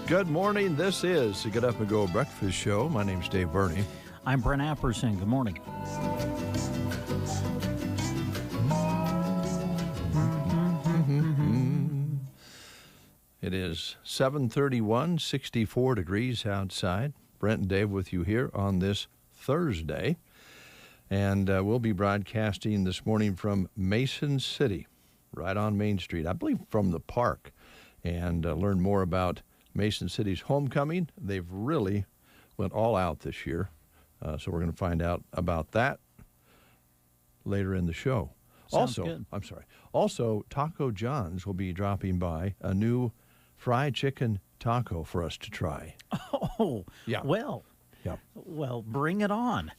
Good morning. This is the Get Up and Go Breakfast Show. My name's Dave Burney. I'm Brent Apperson. Good morning. It is 7:31, 64 degrees outside. Brent and Dave with you here on this Thursday. And we'll be broadcasting this morning from Mason City, right on Main Street, I believe from the park, and learn more about Mason City's homecoming. They've really went all out this year, so we're going to find out about that later in the show. Sounds good. Also, Taco John's will be dropping by a new fried chicken taco for us to try. Oh, yeah. Well, bring it on.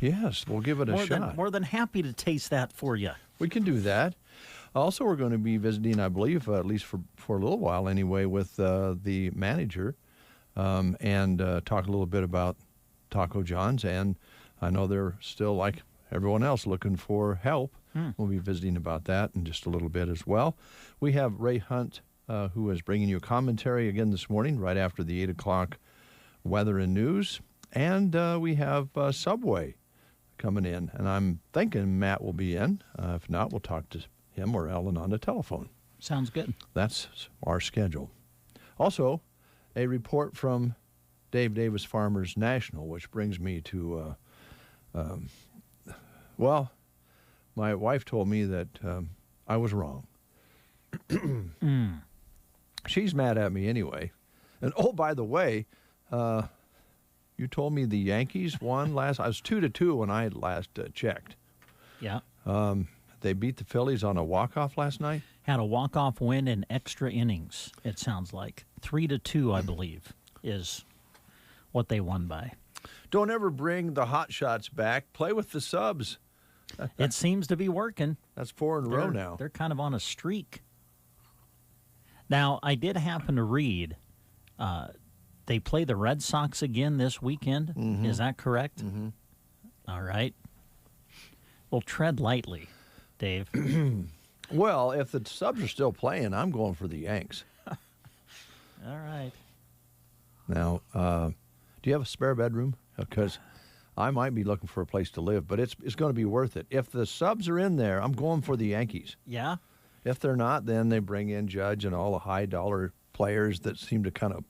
Yes, we'll give it a shot. More than happy to taste that for you. We can do that. Also, we're going to be visiting, I believe, at least for a little while anyway, with the manager and talk a little bit about Taco John's. And I know they're still, like everyone else, looking for help. We'll be visiting about that in just a little bit as well. We have Ray Hunt, who is bringing you a commentary again this morning, right after the 8 o'clock weather and news. And we have Subway coming in. And I'm thinking Matt will be in. If not, we'll talk to him or Ellen on the telephone. Sounds good. That's our schedule. Also, a report from Dave Davis Farmers National, which brings me to, my wife told me that I was wrong. She's mad at me anyway. And, oh, by the way, you told me the Yankees won last. I was 2-2 when I had last checked. Yeah. They beat the Phillies on a walk-off last night? Had a walk-off win in extra innings, it sounds like. 3-2, I believe, is what they won by. Don't ever bring the hot shots back. Play with the subs. It seems to be working. That's 4 in a row now. They're kind of on a streak. Now, I did happen to read they play the Red Sox again this weekend. Mm-hmm. Is that correct? Mm-hmm. All right. Well, tread lightly, Dave. Well, if the subs are still playing, I'm going for the Yanks. All right. Now, do you have a spare bedroom? Because I might be looking for a place to live, but it's going to be worth it. If the subs are in there, I'm going for the Yankees. Yeah? If they're not, then they bring in Judge and all the high-dollar players that seem to kind of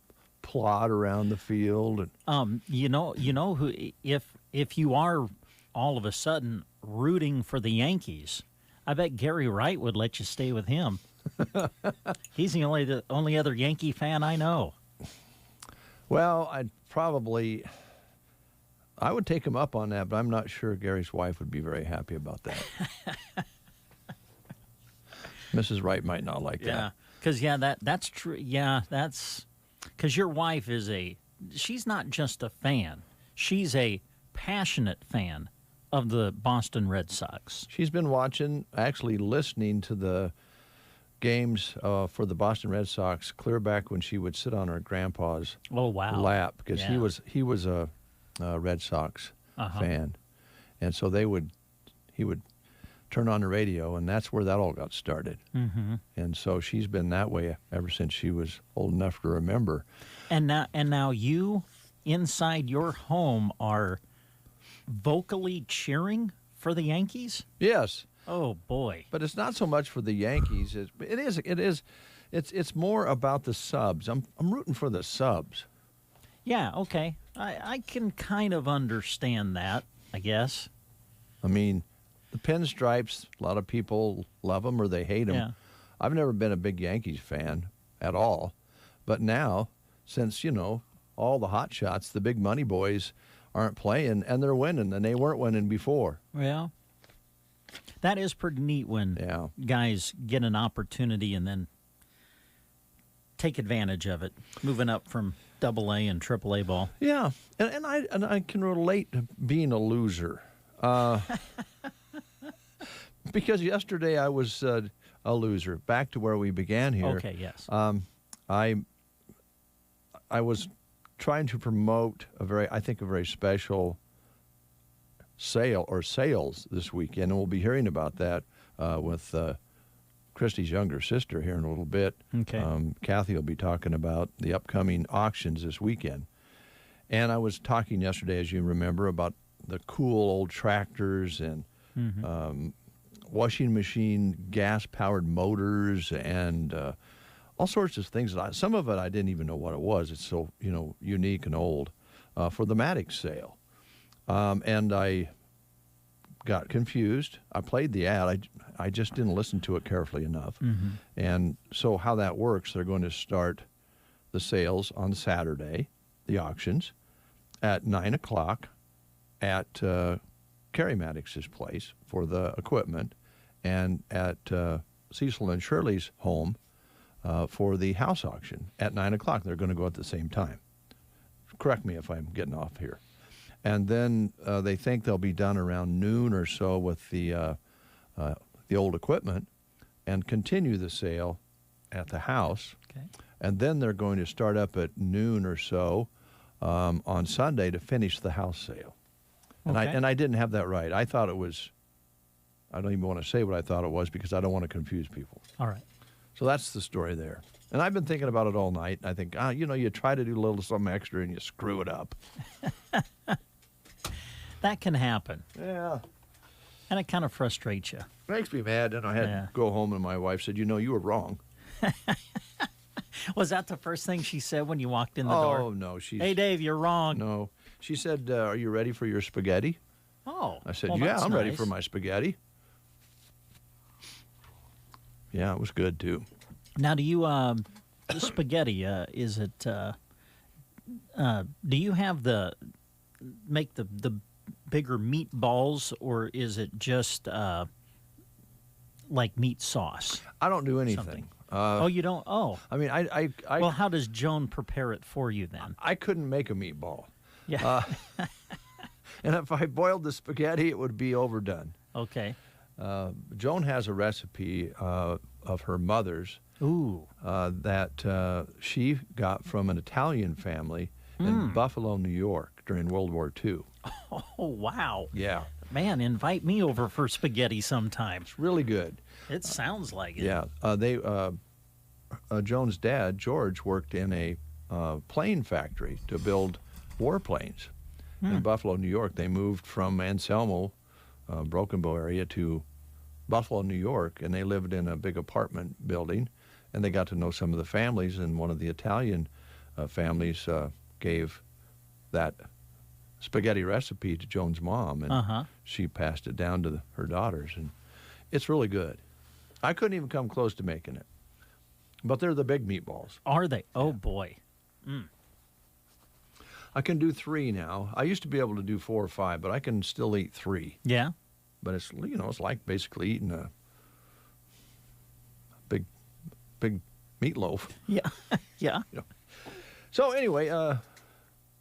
plod around the field. And you know who? If you are all of a sudden rooting for the Yankees, I bet Gary Wright would let you stay with him. He's the only other Yankee fan I know. Well, I would take him up on that, but I'm not sure Gary's wife would be very happy about that. Mrs. Wright might not like that. Yeah, because that's true. Yeah, that's because your wife she's not just a fan. She's a passionate fan of the Boston Red Sox. She's been watching, actually listening to the games for the Boston Red Sox clear back when she would sit on her grandpa's lap, because he was a Red Sox fan, and so he would turn on the radio, and that's where that all got started. Mm-hmm. And so she's been that way ever since she was old enough to remember. And now you, inside your home, are vocally cheering for the Yankees? Yes. Oh boy! But it's not so much for the Yankees. It's more about the subs. I'm rooting for the subs. Yeah. Okay. I can kind of understand that, I guess. I mean, the pinstripes, a lot of people love them or they hate them. Yeah. I've never been a big Yankees fan at all. But now, since, all the hot shots, the big money boys aren't playing, and they're winning, and they weren't winning before. Well, that is pretty neat when guys get an opportunity and then take advantage of it, moving up from AA and AAA ball. Yeah, and I can relate to being a loser. Because yesterday I was a loser. Back to where we began here. Okay, yes. I was trying to promote a very special sales this weekend, and we'll be hearing about that with Christy's younger sister here in a little bit. Okay. Kathy will be talking about the upcoming auctions this weekend. And I was talking yesterday, as you remember, about the cool old tractors and washing machine gas-powered motors and all sorts of things. Some of it I didn't even know what it was. It's so unique and old for the Maddox sale. And I got confused. I played the ad. I just didn't listen to it carefully enough. Mm-hmm. And so how that works, they're going to start the sales on Saturday, the auctions, at 9 o'clock at Carrie Maddox's place for the equipment, and at Cecil and Shirley's home for the house auction at 9 o'clock. They're going to go at the same time. Correct me if I'm getting off here. And then they think they'll be done around noon or so with the old equipment and continue the sale at the house. Okay. And then they're going to start up at noon or so on Sunday to finish the house sale. And Okay. I didn't have that right. I thought it was, I don't even want to say what I thought it was because I don't want to confuse people. All right. So that's the story there. And I've been thinking about it all night. I think, you try to do a little something extra and you screw it up. That can happen, Yeah. and it kind of frustrates you. Makes me mad. And I had Yeah. to go home and my wife said, you were wrong. Was that the first thing she said when you walked in the Oh, door? no. Hey, Dave, you're wrong. No. She said, are you ready for your spaghetti? Oh. I said, well, yeah, that's I'm ready nice. for my spaghetti. Yeah, it was good, too. Now, do you the spaghetti? Is it? Do you have make the bigger meatballs, or is it just like meat sauce? I don't do anything. Something. Oh, you don't? Oh. I mean, I Well, how does Joan prepare it for you then? I couldn't make a meatball. Yeah. And if I boiled the spaghetti, it would be overdone. Okay. Joan has a recipe of her mother's Ooh. that she got from an Italian family in Buffalo, New York during World War II. Oh, wow. Yeah, Man, invite me over for spaghetti sometime. it's really good. It sounds like it. Yeah, Joan's dad, George, worked in a plane factory to build warplanes in Buffalo, New York. They moved from Anselmo, Broken Bow area, to Buffalo, New York, and they lived in a big apartment building, and they got to know some of the families, and one of the Italian families gave that spaghetti recipe to Joan's mom, and she passed it down to her daughters, and it's really good. I couldn't even come close to making it, but they're the big meatballs. Are they? Oh, boy. I can do 3 now. I used to be able to do 4 or 5, but I can still eat 3. Yeah? But it's it's like basically eating a big meatloaf. Yeah. Yeah. So anyway,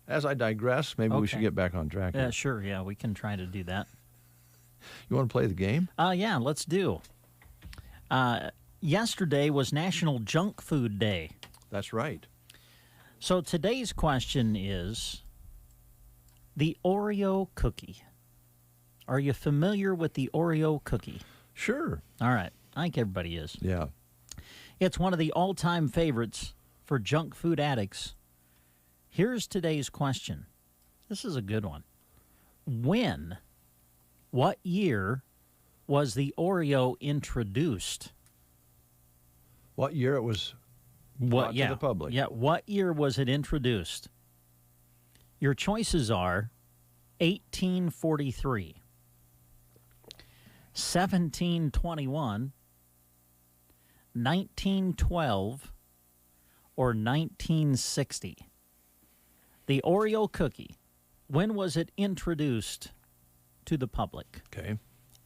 as I digress, maybe we should Okay. get back on track. Yeah, here. sure. Yeah, we can try to do that. You want to play the game? Yeah, let's do. Yesterday was National Junk Food Day. That's right. So today's question is the Oreo cookie. Are you familiar with the Oreo cookie? Sure. All right. I think everybody is. Yeah. It's one of the all-time favorites for junk food addicts. Here's today's question. This is a good one. What year was the Oreo introduced? What year it was brought to the public? Yeah, what year was it introduced? Your choices are 1843, 1721, 1912, or 1960. The Oreo cookie, when was it introduced to the public? Okay.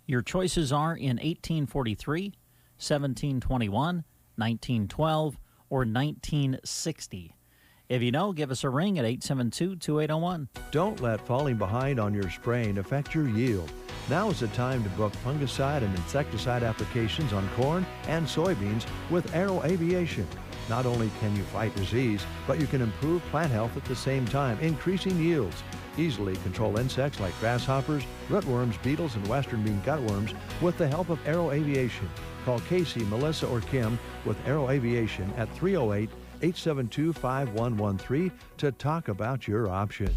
Your choices are in 1843, 1721, 1912, or 1960? If you know, give us a ring at 872-2801. Don't let falling behind on your spraying affect your yield. Now is the time to book fungicide and insecticide applications on corn and soybeans with Arrow Aviation. Not only can you fight disease, but you can improve plant health at the same time, increasing yields. Easily control insects like grasshoppers, rootworms, beetles, and western bean cutworms with the help of Arrow Aviation. Call Casey, Melissa, or Kim with Arrow Aviation at 308-872-5113 to talk about your options.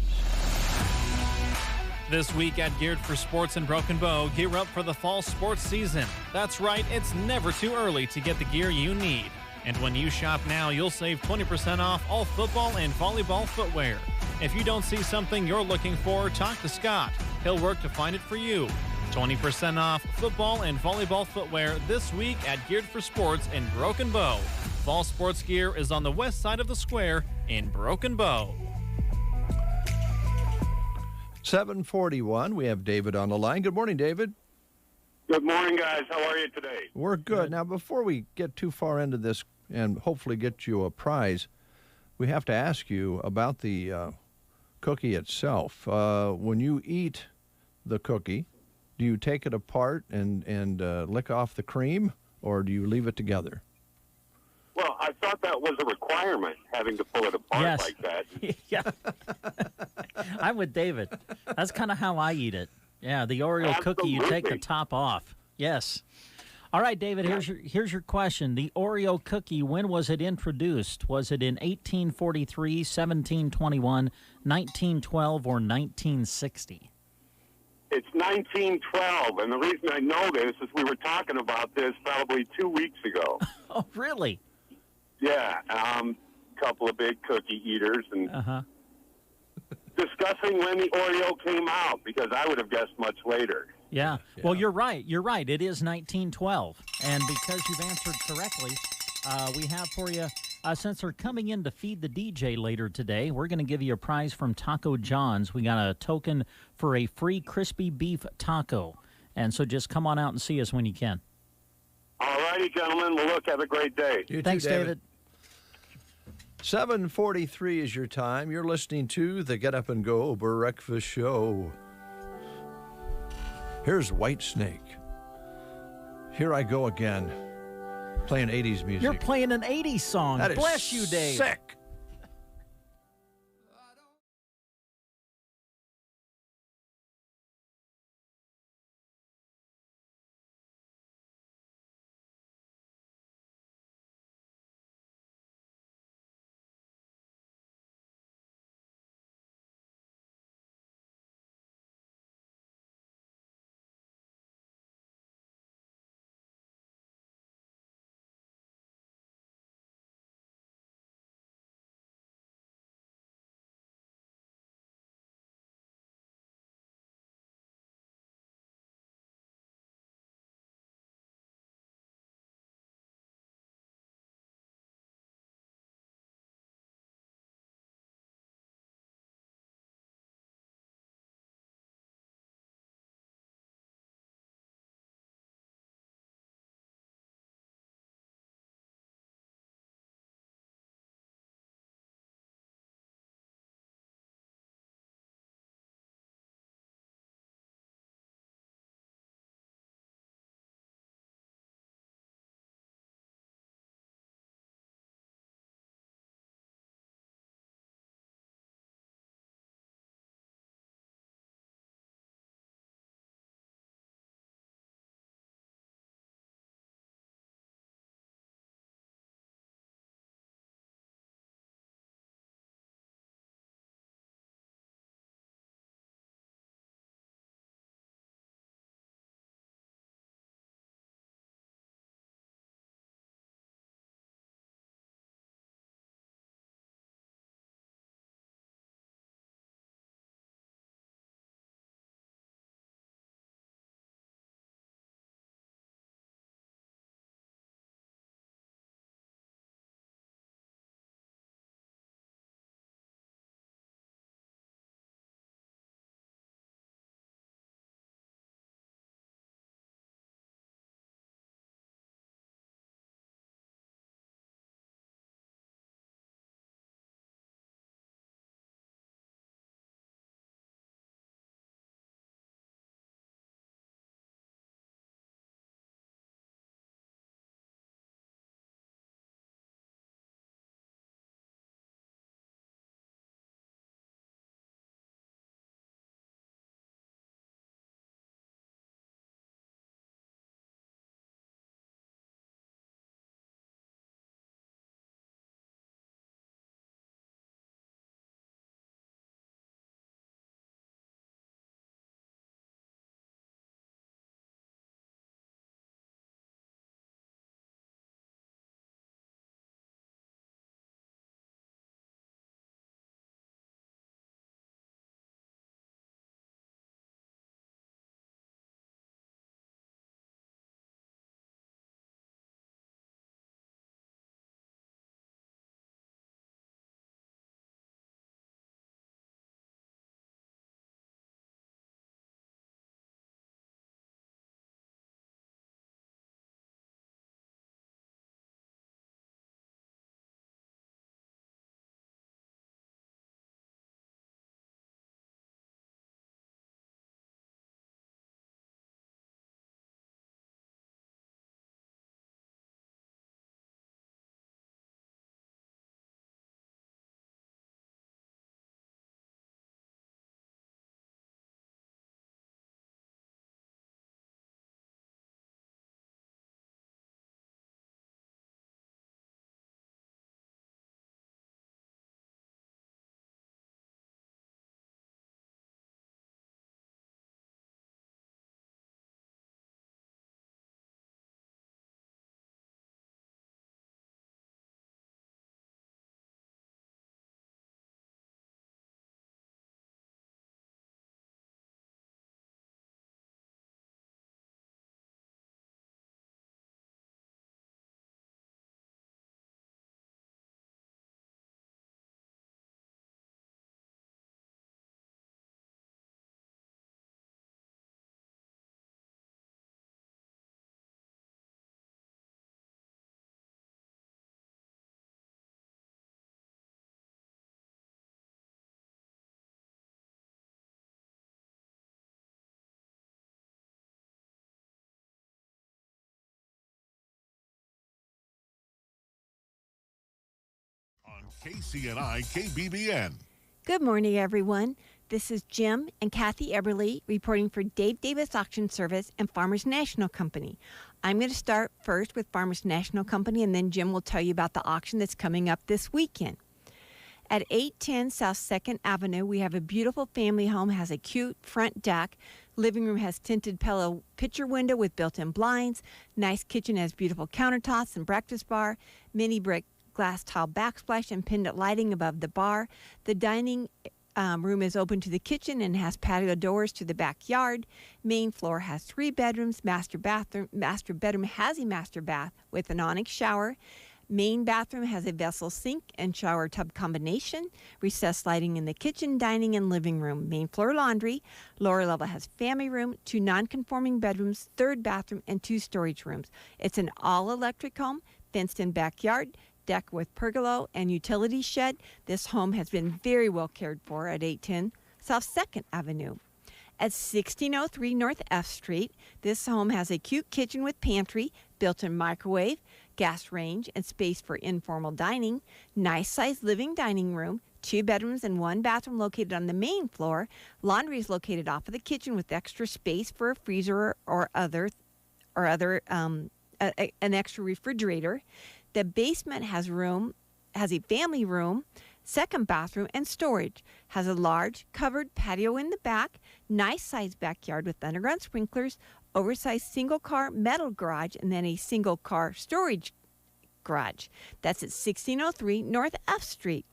This week at Geared for Sports in Broken Bow, gear up for the fall sports season. That's right, it's never too early to get the gear you need. And when you shop now, you'll save 20% off all football and volleyball footwear. If you don't see something you're looking for, talk to Scott. He'll work to find it for you. 20% off football and volleyball footwear this week at Geared for Sports in Broken Bow. Fall sports gear is on the west side of the square in Broken Bow. 741, we have David on the line. Good morning, David. Good morning, guys. How are you today? We're good. Now, before we get too far into this and hopefully get you a prize, we have to ask you about the cookie itself. When you eat the cookie, do you take it apart and lick off the cream, or do you leave it together? Well, I thought that was a requirement, having to pull it apart Yes. like that. Yeah. I'm with David. That's kind of how I eat it. Yeah, the Oreo cookie, you take the Absolutely. top off. Yes. All right, David, here's your question. The Oreo cookie, when was it introduced? Was it in 1843, 1721, 1912, or 1960? It's 1912, and the reason I know this is we were talking about this probably 2 weeks ago. Oh, really? Yeah, couple of big cookie eaters, and Uh-huh. discussing when the Oreo came out, because I would have guessed much later. Yeah. Well, you're right. You're right. It is 1912. And because you've answered correctly, we have for you, since they're coming in to feed the DJ later today, we're going to give you a prize from Taco John's. We got a token for a free crispy beef taco. And so just come on out and see us when you can. All righty, gentlemen. Well, look, have a great day. You too, Thanks, David. 7:43 is your time. You're listening to the Get Up and Go Breakfast Show. Here's White Snake. Here I go again, playing 80s music. You're playing an 80s song. That is Bless you, Dave. sick. KCNI KBBN. Good morning, everyone. This is Jim and Kathy Eberly reporting for Dave Davis Auction Service and Farmers National Company. I'm going to start first with Farmers National Company, and then Jim will tell you about the auction that's coming up this weekend. At 810 South 2nd Avenue, we have a beautiful family home, has a cute front deck. Living room has tinted pillow picture window with built-in blinds. Nice kitchen has beautiful countertops and breakfast bar. Mini brick glass tile backsplash and pendant lighting above the bar. The dining room is open to the kitchen and has patio doors to the backyard. Main floor has 3 bedrooms. Master bedroom has a master bath with an onyx shower. Main bathroom has a vessel sink and shower tub combination. Recessed lighting in the kitchen, dining, and living room. Main floor laundry. Lower level has family room, 2 non-conforming bedrooms, 3rd bathroom, and 2 storage rooms. It's an all-electric home, fenced-in backyard, deck with pergola and utility shed. This home has been very well cared for at 810 South 2nd Avenue. At 1603 North F Street, this home has a cute kitchen with pantry, built-in microwave, gas range, and space for informal dining. Nice-sized living dining room, 2 bedrooms and 1 bathroom located on the main floor. Laundry is located off of the kitchen with extra space for a freezer or an extra refrigerator. The basement has a family room, 2nd bathroom, and storage. Has a large covered patio in the back, nice sized backyard with underground sprinklers, oversized single car metal garage, and then a single car storage garage. That's at 1603 North F Street.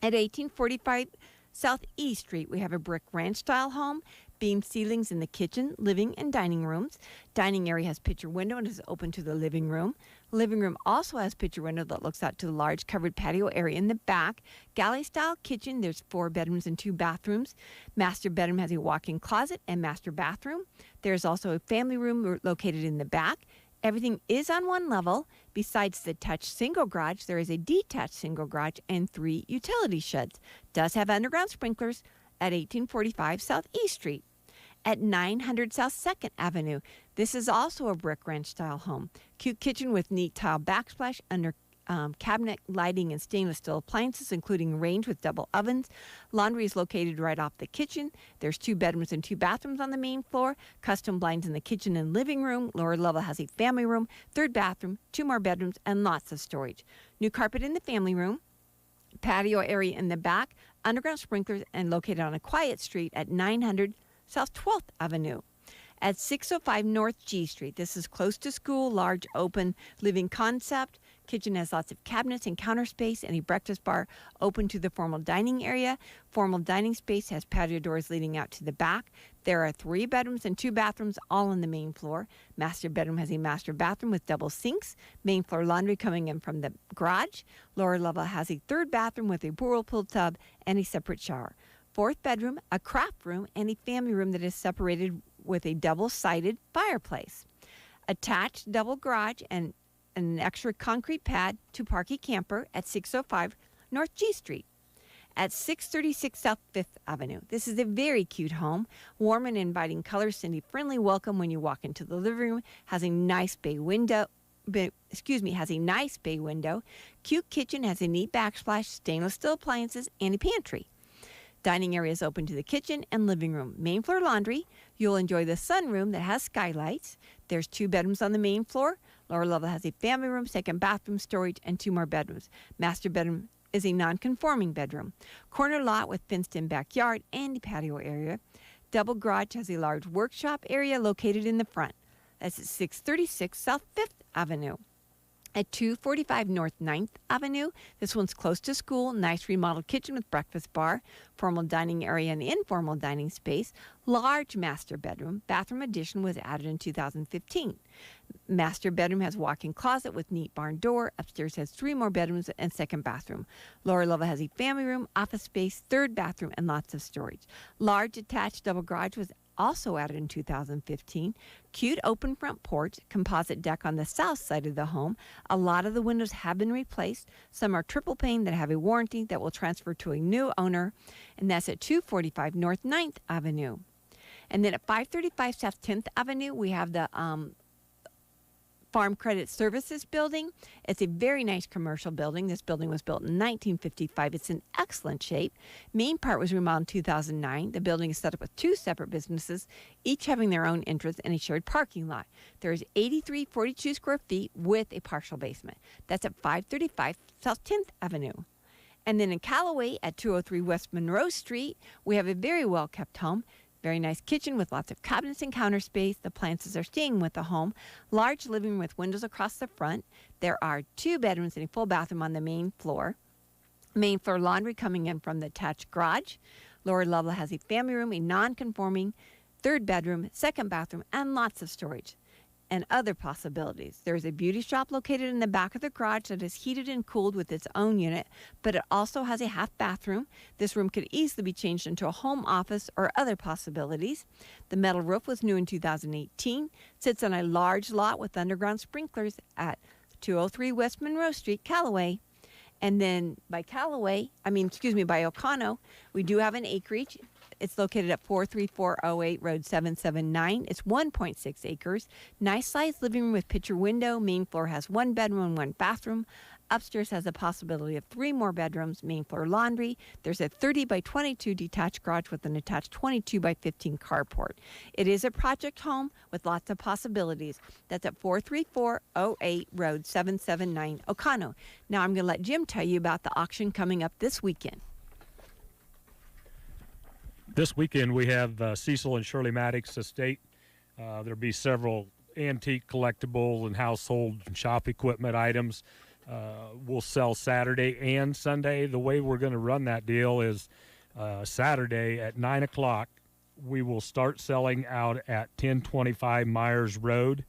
At 1845 South E Street, we have a brick ranch style home. Beam ceilings in the kitchen, living, and dining rooms. Dining area has picture window and is open to the living room. Living room also has picture window that looks out to the large covered patio area in the back. Galley-style kitchen. There's 4 bedrooms and 2 bathrooms. Master bedroom has a walk-in closet and master bathroom. There's also a family room located in the back. Everything is on 1 level. Besides the attached single garage, there is a detached single garage and 3 utility sheds. Does have underground sprinklers at 1845 South E Street. At 900 South 2nd Avenue, this is also a brick ranch-style home. Cute kitchen with neat tile backsplash, under cabinet lighting, and stainless steel appliances, including range with double ovens. Laundry is located right off the kitchen. There's 2 bedrooms and 2 bathrooms on the main floor. Custom blinds in the kitchen and living room. Lower level has a family room, 3rd bathroom, 2 more bedrooms, and lots of storage. New carpet in the family room. Patio area in the back. Underground sprinklers, and located on a quiet street at 900 South 12th Avenue. At 605 North G Street, this is close to school, large open living concept. Kitchen has lots of cabinets and counter space, and a breakfast bar open to the formal dining area. Formal dining space has patio doors leading out to the back. There are 3 bedrooms and 2 bathrooms, all on the main floor. Master bedroom has a master bathroom with double sinks. Main floor laundry coming in from the garage. Lower level has a 3rd bathroom with a whirlpool tub and a separate shower. 4th bedroom, a craft room, and a family room that is separated with a double-sided fireplace. Attached double garage and an extra concrete pad to park a camper at 605 North G Street. At 636 South 5th Avenue, this is a very cute home. Warm and inviting colors send a friendly welcome when you walk into the living room. Has a nice bay window. Has a nice bay window. Cute kitchen has a neat backsplash, stainless steel appliances, and a pantry. Dining area is open to the kitchen and living room. Main floor laundry. You'll enjoy the sunroom that has skylights. There's 2 bedrooms on the main floor. Lower level has a family room, 2nd bathroom, storage, and 2 more bedrooms. Master bedroom is a non-conforming bedroom. Corner lot with fenced-in backyard and a patio area. Double garage has a large workshop area located in the front. That's at 636 South 5th Avenue. At 245 North 9th Avenue, this one's close to school, nice remodeled kitchen with breakfast bar, formal dining area and informal dining space, large master bedroom, bathroom addition was added in 2015. Master bedroom has walk-in closet with neat barn door, upstairs has 3 more bedrooms and 2nd bathroom. Lower level has a family room, office space, 3rd bathroom, and lots of storage. Large attached double garage was also added in 2015. Cute open front porch, composite deck on the south side of the home. A lot of the windows have been replaced. Some are triple pane that have a warranty that will transfer to a new owner, and that's at 245 North 9th Avenue. And then at 535 South 10th Avenue, we have the Farm Credit Services building. It's a very nice commercial building. This building was built in 1955. It's in excellent shape. Main part was remodeled in 2009. The building is set up with 2 separate businesses, each having their own entrance and a shared parking lot. There is 8342 square feet with a partial basement. That's at 535 South 10th Avenue. And then in Callaway at 203 West Monroe Street, we have a very well-kept home. Very nice kitchen with lots of cabinets and counter space. The appliances are staying with the home. Large living room with windows across the front. There are 2 bedrooms and a full bathroom on the main floor. Main floor laundry coming in from the attached garage. Lower level has a family room, a non-conforming 3rd bedroom, 2nd bathroom, and lots of storage and other possibilities. There is a beauty shop located in the back of the garage that is heated and cooled with its own unit, but it also has a half bathroom. This room could easily be changed into a home office or other possibilities. The metal roof was new in 2018, sits on a large lot with underground sprinklers at 203 West Monroe Street, Callaway. And then by Oconto, we do have an acreage. It's located at 43408 Road 779. It's 1.6 acres. Nice sized living room with picture window. Main floor has 1 bedroom and 1 bathroom. Upstairs has a possibility of 3 more bedrooms. Main floor laundry. There's a 30 by 22 detached garage with an attached 22 by 15 carport. It is a project home with lots of possibilities. That's at 43408 Road 779, Oconto. Now I'm going to let Jim tell you about the auction coming up this weekend. This weekend we have Cecil and Shirley Maddox Estate. There'll be several antique collectible and household and shop equipment items. We'll sell Saturday and Sunday. The way we're going to run that deal is Saturday at 9 o'clock. We will start selling out at 1025 Myers Road.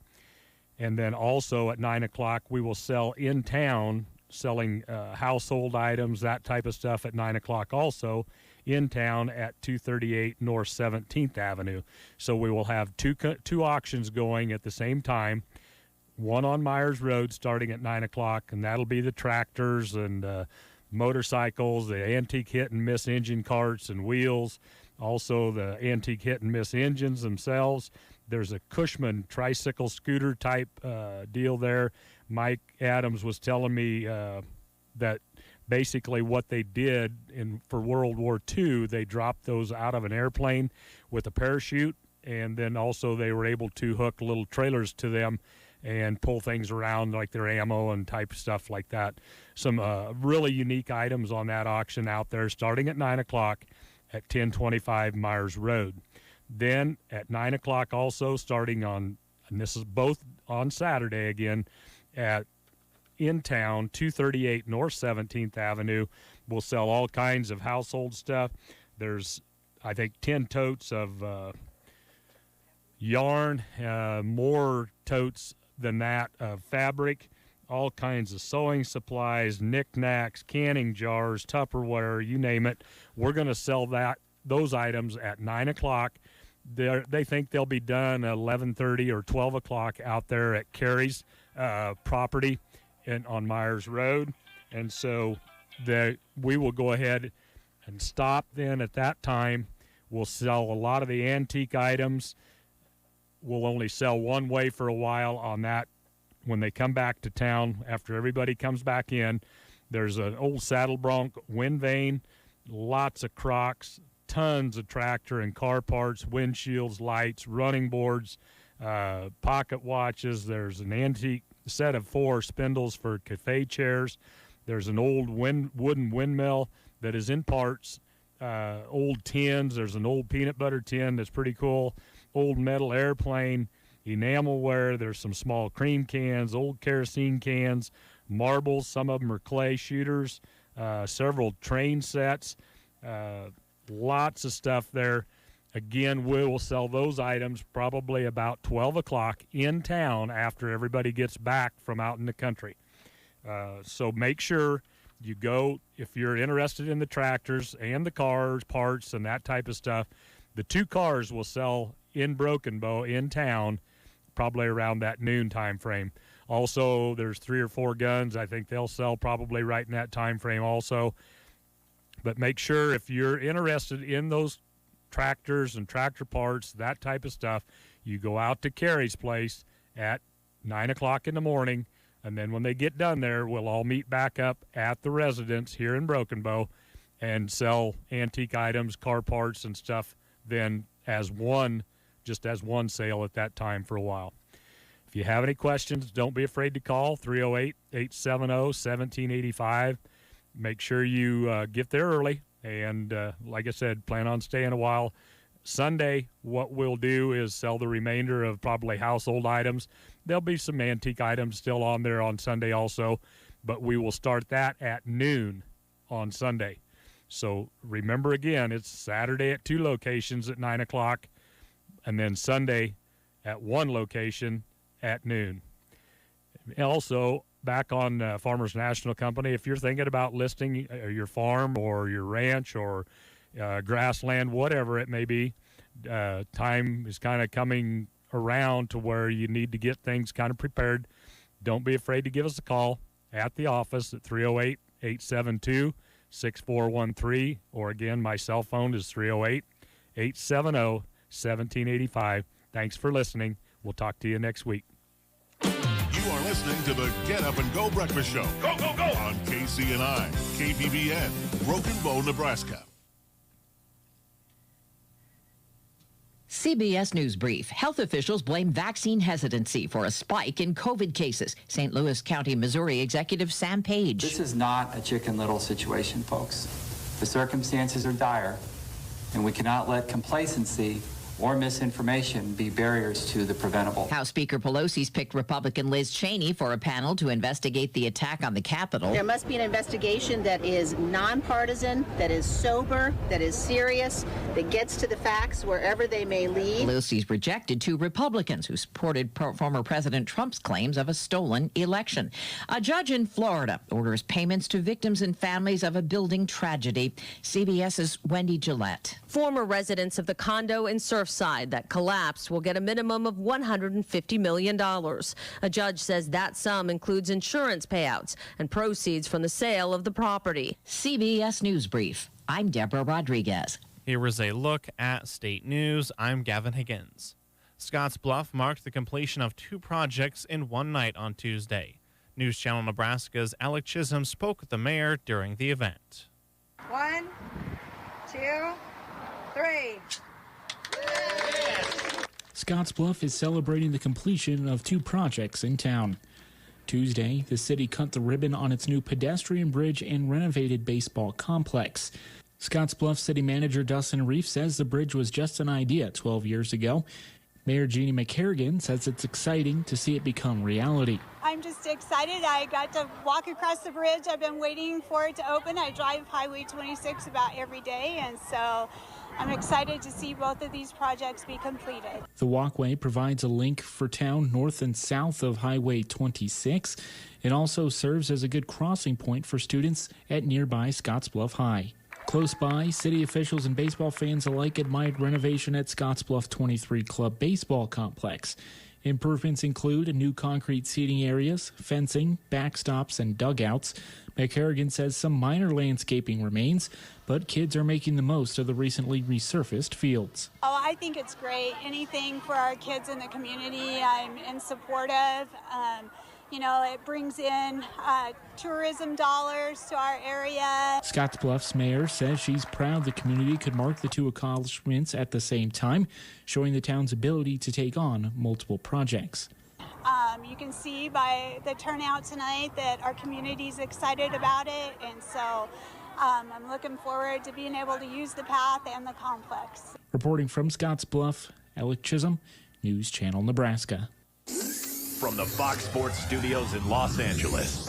And then also at 9 o'clock we will sell in town, selling household items, that type of stuff at 9 o'clock also. In town at 238 North 17th Avenue. So we will have two auctions going at the same time, one on Myers Road starting at 9 o'clock, and that'll be the tractors and motorcycles, the antique hit and miss engine carts and wheels, also the antique hit and miss engines themselves. There's a Cushman tricycle scooter type deal there. Mike Adams was telling me that basically what they did for World War II, they dropped those out of an airplane with a parachute, and then also they were able to hook little trailers to them and pull things around like their ammo and type stuff like that. Some really unique items on that auction out there starting at 9 o'clock at 1025 Myers Road. Then at 9 o'clock also starting on, and this is both on Saturday again, at in town, 238 North 17th Avenue. We'll sell all kinds of household stuff. There's, I think, 10 totes of yarn, more totes than that of fabric, all kinds of sewing supplies, knickknacks, canning jars, Tupperware, you name it. We're going to sell those items at 9 o'clock. They think they'll be done at 11:30 or 12 o'clock out there at Carey's property on Myers Road. And so we will go ahead and stop then at that time. We'll sell a lot of the antique items. We'll only sell one way for a while on that. When they come back to town, after everybody comes back in, there's an old saddle bronc wind vane, lots of Crocs, tons of tractor and car parts, windshields, lights, running boards, pocket watches. There's an antique set of 4 spindles for cafe chairs. There's an old wooden windmill that is in parts, old tins. There's an old peanut butter tin that's pretty cool, old metal airplane, enamelware. There's some small cream cans, old kerosene cans, marbles. Some of them are clay shooters, several train sets, lots of stuff there. Again, we will sell those items probably about 12 o'clock in town after everybody gets back from out in the country. So make sure you go, if you're interested in the tractors and the cars, parts, and that type of stuff. The 2 cars will sell in Broken Bow in town probably around that noon time frame. Also, there's 3 or 4 guns. I think they'll sell probably right in that time frame also. But make sure if you're interested in those tractors and tractor parts, that type of stuff, you go out to Carey's place at 9 o'clock in the morning. And then when they get done there, we'll all meet back up at the residence here in Broken Bow and sell antique items, car parts, and stuff then as one sale at that time for a while. If you have any questions, don't be afraid to call 308-870-1785. Make sure you get there early. And like I said, plan on staying a while. Sunday, what we'll do is sell the remainder of probably household items. There'll be some antique items still on there on Sunday also, but we will start that at noon on Sunday. So remember again, it's Saturday at 2 locations at 9 o'clock, and then Sunday at 1 location at noon. Also, back on Farmers National Company, if you're thinking about listing your farm or your ranch or grassland, whatever it may be, time is kind of coming around to where you need to get things kind of prepared. Don't be afraid to give us a call at the office at 308-872-6413, or again, my cell phone is 308-870-1785. Thanks for listening. We'll talk to you next week. You are listening to the Get Up and Go Breakfast Show. Go, go, go! On KCNI, KBBN, Broken Bow, Nebraska. CBS News Brief. Health officials blame vaccine hesitancy for a spike in COVID cases. St. Louis County, Missouri Executive Sam Page. This is not a Chicken Little situation, folks. The circumstances are dire, and we cannot let complacency or misinformation be barriers to the preventable. House Speaker Pelosi's picked Republican Liz Cheney for a panel to investigate the attack on the Capitol. There must be an investigation that is nonpartisan, that is sober, that is serious, that gets to the facts wherever they may lead. Pelosi's rejected 2 Republicans who supported former President Trump's claims of a stolen election. A judge in Florida orders payments to victims and families of a building tragedy. CBS's Wendy Gillette. Former residents of the condo in Surfside that collapsed will get a minimum of $150 million. A judge says that sum includes insurance payouts and proceeds from the sale of the property. CBS News Brief. I'm Deborah Rodriguez. Here is a look at state news. I'm Gavin Higgins. Scottsbluff marked the completion of 2 projects in one night on Tuesday. News Channel Nebraska's Alec Chisholm spoke with the mayor during the event. 1, 2, 3. Scottsbluff is celebrating the completion of 2 projects in town. Tuesday, the city cut the ribbon on its new pedestrian bridge and renovated baseball complex. Scottsbluff City Manager Dustin Reef says the bridge was just an idea 12 years ago. Mayor Jeannie McCarrigan says it's exciting to see it become reality. I'm just excited. I got to walk across the bridge. I've been waiting for it to open. I drive Highway 26 about every day, and so I'm excited to see both of these projects be completed. The walkway provides a link for town north and south of Highway 26. It also serves as a good crossing point for students at nearby Scottsbluff High. Close by, city officials and baseball fans alike admired renovation at Scottsbluff 23 Club Baseball Complex. Improvements include new concrete seating areas, fencing, backstops, and dugouts. McCarrigan says some minor landscaping remains, but kids are making the most of the recently resurfaced fields. Oh, I think it's great. Anything for our kids in the community, I'm in support of. It brings in tourism dollars to our area. Scottsbluff's mayor says she's proud the community could mark the 2 accomplishments at the same time, showing the town's ability to take on multiple projects. You can see by the turnout tonight that our community's excited about it, and so I'm looking forward to being able to use the path and the complex. Reporting from Scottsbluff, Alec Chisholm, News Channel Nebraska. From the Fox Sports Studios in Los Angeles,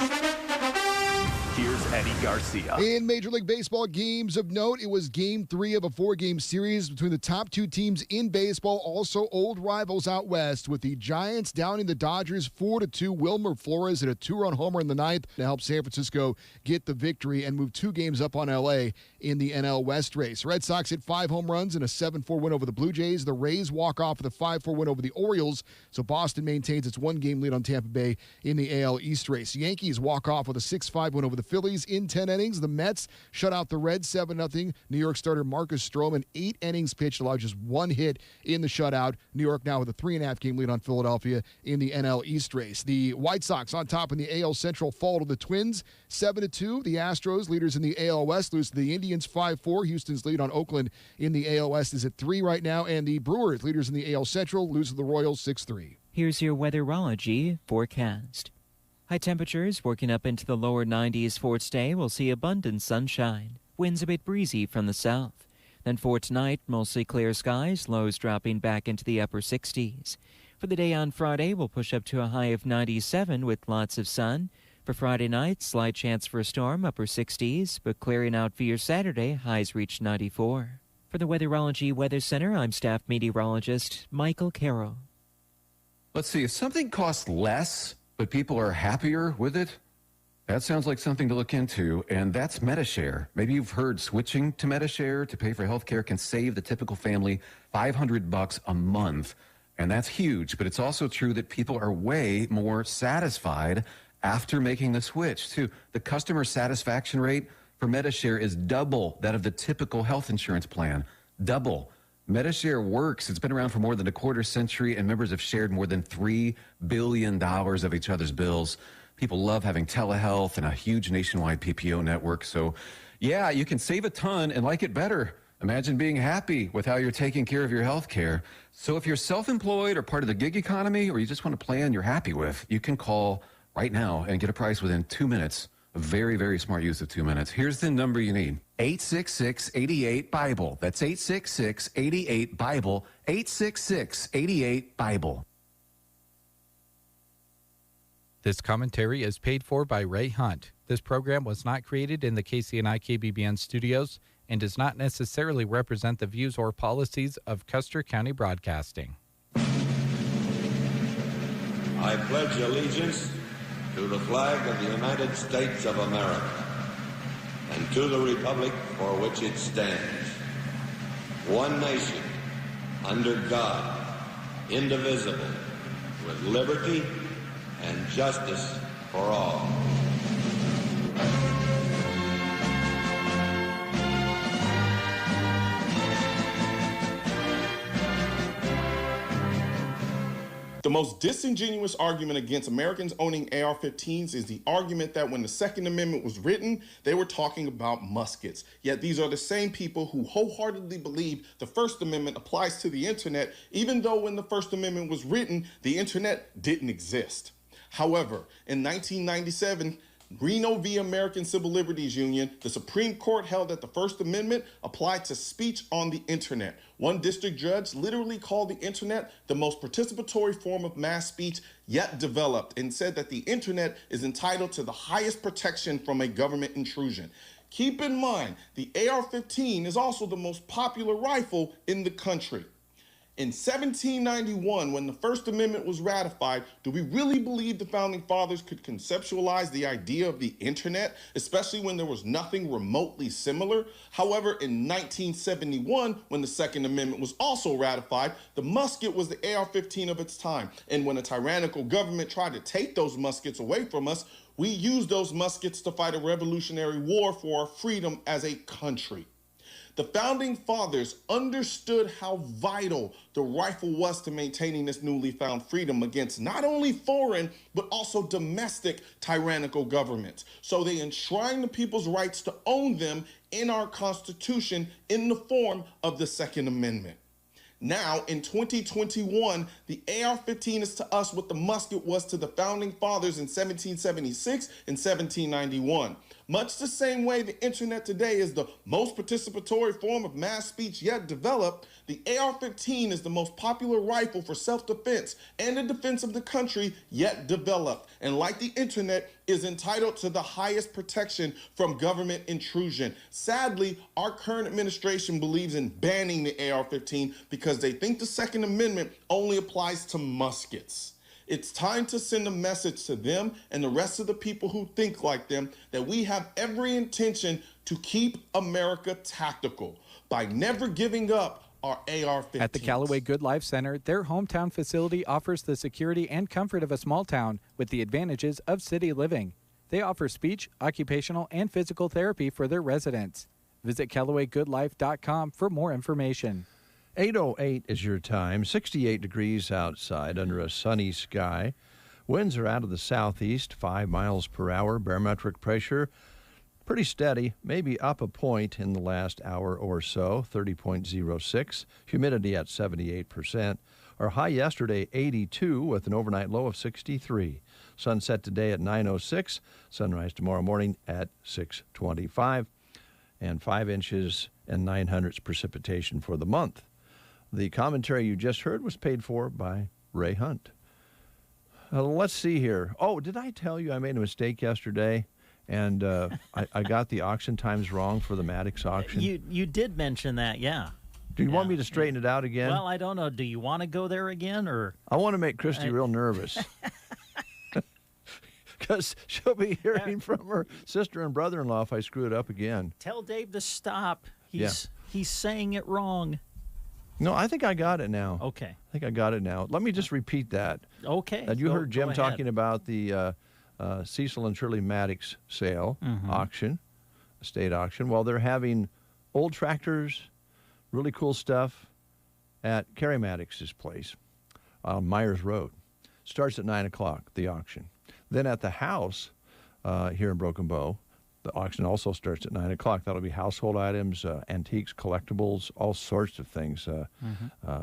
here's Eddie Garcia. In Major League Baseball games of note, it was Game 3 of a 4-game series between the top 2 teams in baseball, also old rivals out west, with the Giants downing the Dodgers 4-2. Wilmer Flores hit a 2-run homer in the 9th to help San Francisco get the victory and move 2 games up on L.A. in the NL West race. Red Sox hit 5 home runs in a 7-4 win over the Blue Jays. The Rays walk off with a 5-4 win over the Orioles, so Boston maintains its 1-game lead on Tampa Bay in the AL East race. The Yankees walk off with a 6-5 win over the Phillies in 10 innings. The Mets shut out the Reds 7-0. New York starter Marcus Stroman, 8 innings pitched, allowed just 1 hit in the shutout. New York now with a 3.5-game lead on Philadelphia in the NL East race. The White Sox on top in the AL Central fall to the Twins 7-2. The Astros, leaders in the AL West, lose to the Indians 5-4. Houston's lead on Oakland in the AL West is at 3 right now. And the Brewers, leaders in the AL Central, lose to the Royals 6-3. Here's your weatherology forecast. High temperatures working up into the lower 90s for today. We'll see abundant sunshine. Winds a bit breezy from the south. Then for tonight, mostly clear skies, lows dropping back into the upper 60s. For the day on Friday, we'll push up to a high of 97 with lots of sun. For Friday night, slight chance for a storm, upper 60s, but clearing out for your Saturday, highs reach 94. For the Weatherology Weather Center, I'm staff meteorologist Michael Carroll. Let's see, if something costs less, but people are happier with it, that sounds like something to look into, and that's Medi-Share. Maybe you've heard switching to Medi-Share to pay for health care can save the typical family $500 a month, and that's huge, but it's also true that people are way more satisfied after making the switch, too. The customer satisfaction rate for Medi-Share is double that of the typical health insurance plan. Double. Medi-Share works. It's been around for more than a quarter century, and members have shared more than $3 billion of each other's bills. People love having telehealth and a huge nationwide PPO network. So, yeah, you can save a ton and like it better. Imagine being happy with how you're taking care of your health care. So if you're self-employed or part of the gig economy, or you just want a plan you're happy with, you can call right now and get a price within 2 minutes. A very, very smart use of 2 minutes. Here's the number you need. 866-88-BIBLE. That's 866-88-BIBLE. 866-88-BIBLE. This commentary is paid for by Ray Hunt. This program was not created in the KCNI KBBN studios and does not necessarily represent the views or policies of Custer County Broadcasting. I pledge allegiance to the flag of the United States of America and to the republic for which it stands, one nation, under God, indivisible, with liberty and justice for all. The most disingenuous argument against Americans owning AR-15s is the argument that when the Second Amendment was written, they were talking about muskets. Yet these are the same people who wholeheartedly believe the First Amendment applies to the internet, even though when the First Amendment was written, the internet didn't exist. However, in 1997, Reno v. American Civil Liberties Union, the Supreme Court held that the First Amendment applied to speech on the internet. One district judge literally called the internet the most participatory form of mass speech yet developed and said that the internet is entitled to the highest protection from a government intrusion. Keep in mind, the AR-15 is also the most popular rifle in the country. In 1791, when the First Amendment was ratified, do we really believe the Founding Fathers could conceptualize the idea of the internet, especially when there was nothing remotely similar? However, in 1971, when the Second Amendment was also ratified, the musket was the AR-15 of its time. And when a tyrannical government tried to take those muskets away from us, we used those muskets to fight a revolutionary war for our freedom as a country. The Founding Fathers understood how vital the rifle was to maintaining this newly found freedom against not only foreign, but also domestic tyrannical governments. So they enshrined the people's rights to own them in our Constitution in the form of the Second Amendment. Now, in 2021, the AR-15 is to us what the musket was to the Founding Fathers in 1776 and 1791. Much the same way the internet today is the most participatory form of mass speech yet developed, the AR-15 is the most popular rifle for self-defense and the defense of the country yet developed. And like the internet, is entitled to the highest protection from government intrusion. Sadly, our current administration believes in banning the AR-15 because they think the Second Amendment only applies to muskets. It's time to send a message to them and the rest of the people who think like them that we have every intention to keep America tactical by never giving up our AR-15s. At the Callaway Good Life Center, their hometown facility offers the security and comfort of a small town with the advantages of city living. They offer speech, occupational, and physical therapy for their residents. Visit CallawayGoodLife.com for more information. 8:08 is your time. 68 degrees outside under a sunny sky. Winds are out of the southeast, 5 miles per hour. Barometric pressure pretty steady, maybe up a point in the last hour or so, 30.06. Humidity at 78%. Our high yesterday, 82, with an overnight low of 63. Sunset today at 9:06. Sunrise tomorrow morning at 6:25. And 5 inches and 9/100 precipitation for the month. The commentary you just heard was paid for by Ray Hunt. Let's see here. Oh, did I tell you I made a mistake yesterday? And I got the auction times wrong for the Maddox auction. You did mention that, yeah. Do you want me to straighten it out again? Well, I don't know. Do you want to go there again, or? I want to make Christy real nervous. Because she'll be hearing from her sister and brother-in-law if I screw it up again. Tell Dave to stop. He's saying it wrong. No, I think I got it now. Okay. I think I got it now. Let me just repeat that. Okay. You heard Jim talking about the Cecil and Shirley Maddox sale, auction, estate auction. Well, they're having old tractors, really cool stuff at Carrie Maddox's place on Myers Road. Starts at 9 o'clock, the auction. Then at the house here in Broken Bow, the auction also starts at 9 o'clock. That'll be household items, antiques, collectibles, all sorts of things.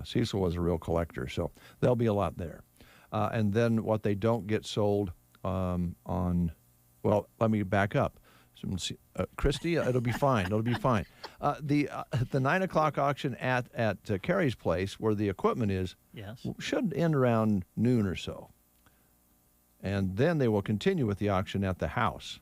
Cecil was a real collector, so there'll be a lot there. And then what they don't get sold well, let me back up. Christy, it'll be fine. It'll be fine. The 9 o'clock auction at Carrie's place, where the equipment is, should end around noon or so. And then they will continue with the auction at the house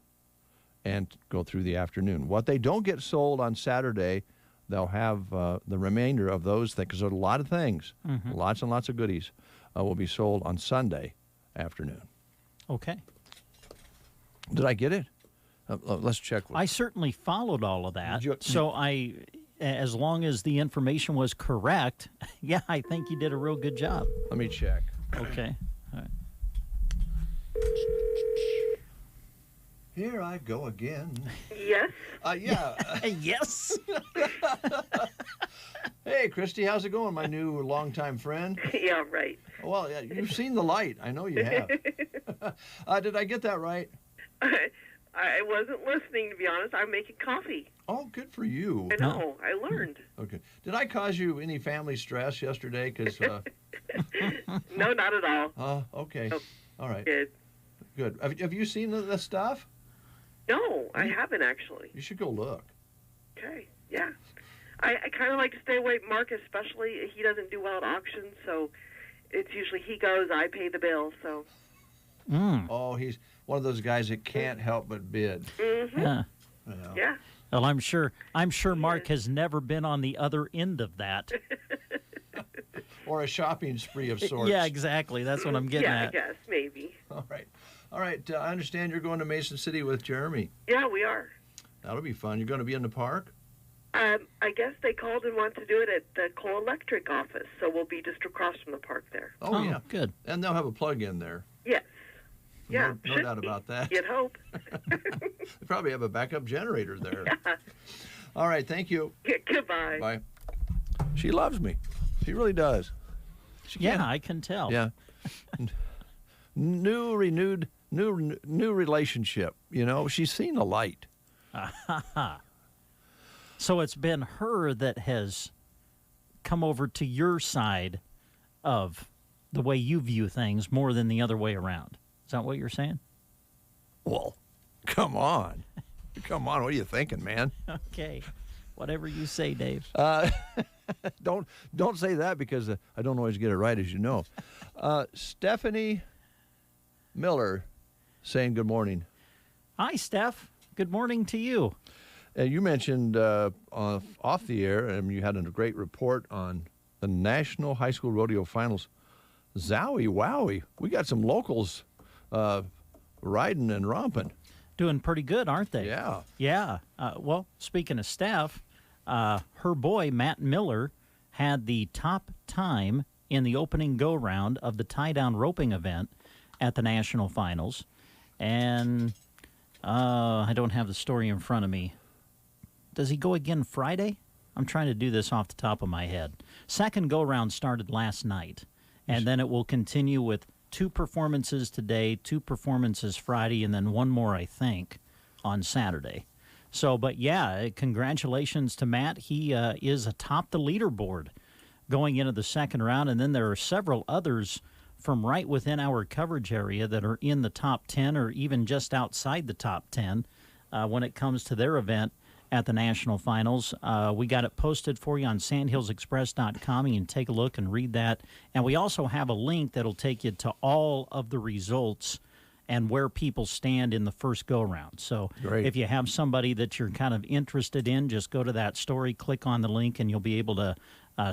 and go through the afternoon. What they don't get sold on Saturday, they'll have the remainder of those things, because there are a lot of things, lots and lots of goodies, will be sold on Sunday afternoon. Okay. Did I get it? Let's check. I certainly followed all of that. So as long as the information was correct, yeah, I think you did a real good job. Let me check. Okay. All right. Here I go again. Yes? Yeah. Yes. Hey, Christy, how's it going, my new longtime friend? Yeah, right. Well, yeah, you've seen the light. I know you have. Did I get that right? I wasn't listening, to be honest. I'm making coffee. Oh, good for you. I know. I learned. Okay. Did I cause you any family stress yesterday? Cause, no, not at all. Okay. Oh, all right. Good. Good. Have you seen the stuff? No, I haven't actually. You should go look. Okay. Yeah. I kind of like to stay away, Mark especially. He doesn't do well at auctions, so it's usually he goes, I pay the bill, so. Oh, he's one of those guys that can't help but bid. Yeah. Yeah. Well, I'm sure Mark has never been on the other end of that. Or a shopping spree of sorts. Yeah, exactly. That's what I'm getting at. Yeah, I guess, maybe. All right. I understand you're going to Mason City with Jeremy. Yeah, we are. That'll be fun. You're going to be in the park? I guess they called and want to do it at the Coal Electric office, so we'll be just across from the park there. Oh yeah. Good. And they'll have a plug-in there. Yes. Yeah, no doubt about that. You'd hope. They probably have a backup generator there. Yeah. All right, thank you. Goodbye. Bye. She loves me. She really does. I can tell. Yeah. New relationship. You know, she's seen the light. So it's been her that has come over to your side of the way you view things more than the other way around. Is that what you're saying? Well, come on. Come on. What are you thinking, man? Okay. Whatever you say, Dave. Don't say that, because I don't always get it right, as you know. Stephanie Miller saying good morning. Hi, Steph. Good morning to you. You mentioned off the air, you had a great report on the National High School Rodeo Finals. Zowie, wowie. We got some locals riding and romping. Doing pretty good, aren't they? Yeah. Yeah. Well, speaking of Steph, her boy, Matt Miller, had the top time in the opening go-round of the tie-down roping event at the National Finals. And I don't have the story in front of me. Does he go again Friday? I'm trying to do this off the top of my head. Second go-round started last night, and then it will continue with 2 performances today, 2 performances Friday, and then 1 more, I think, on Saturday. So, but yeah, congratulations to Matt. He is atop the leaderboard going into the second round, and then there are several others from right within our coverage area that are in the top 10 or even just outside the top 10 when it comes to their event at the national finals. We got it posted for you on sandhillsexpress.com. You can take a look and read that. And we also have a link that'll take you to all of the results and where people stand in the first go-round. So if you have somebody that you're kind of interested in, just go to that story, click on the link, and you'll be able to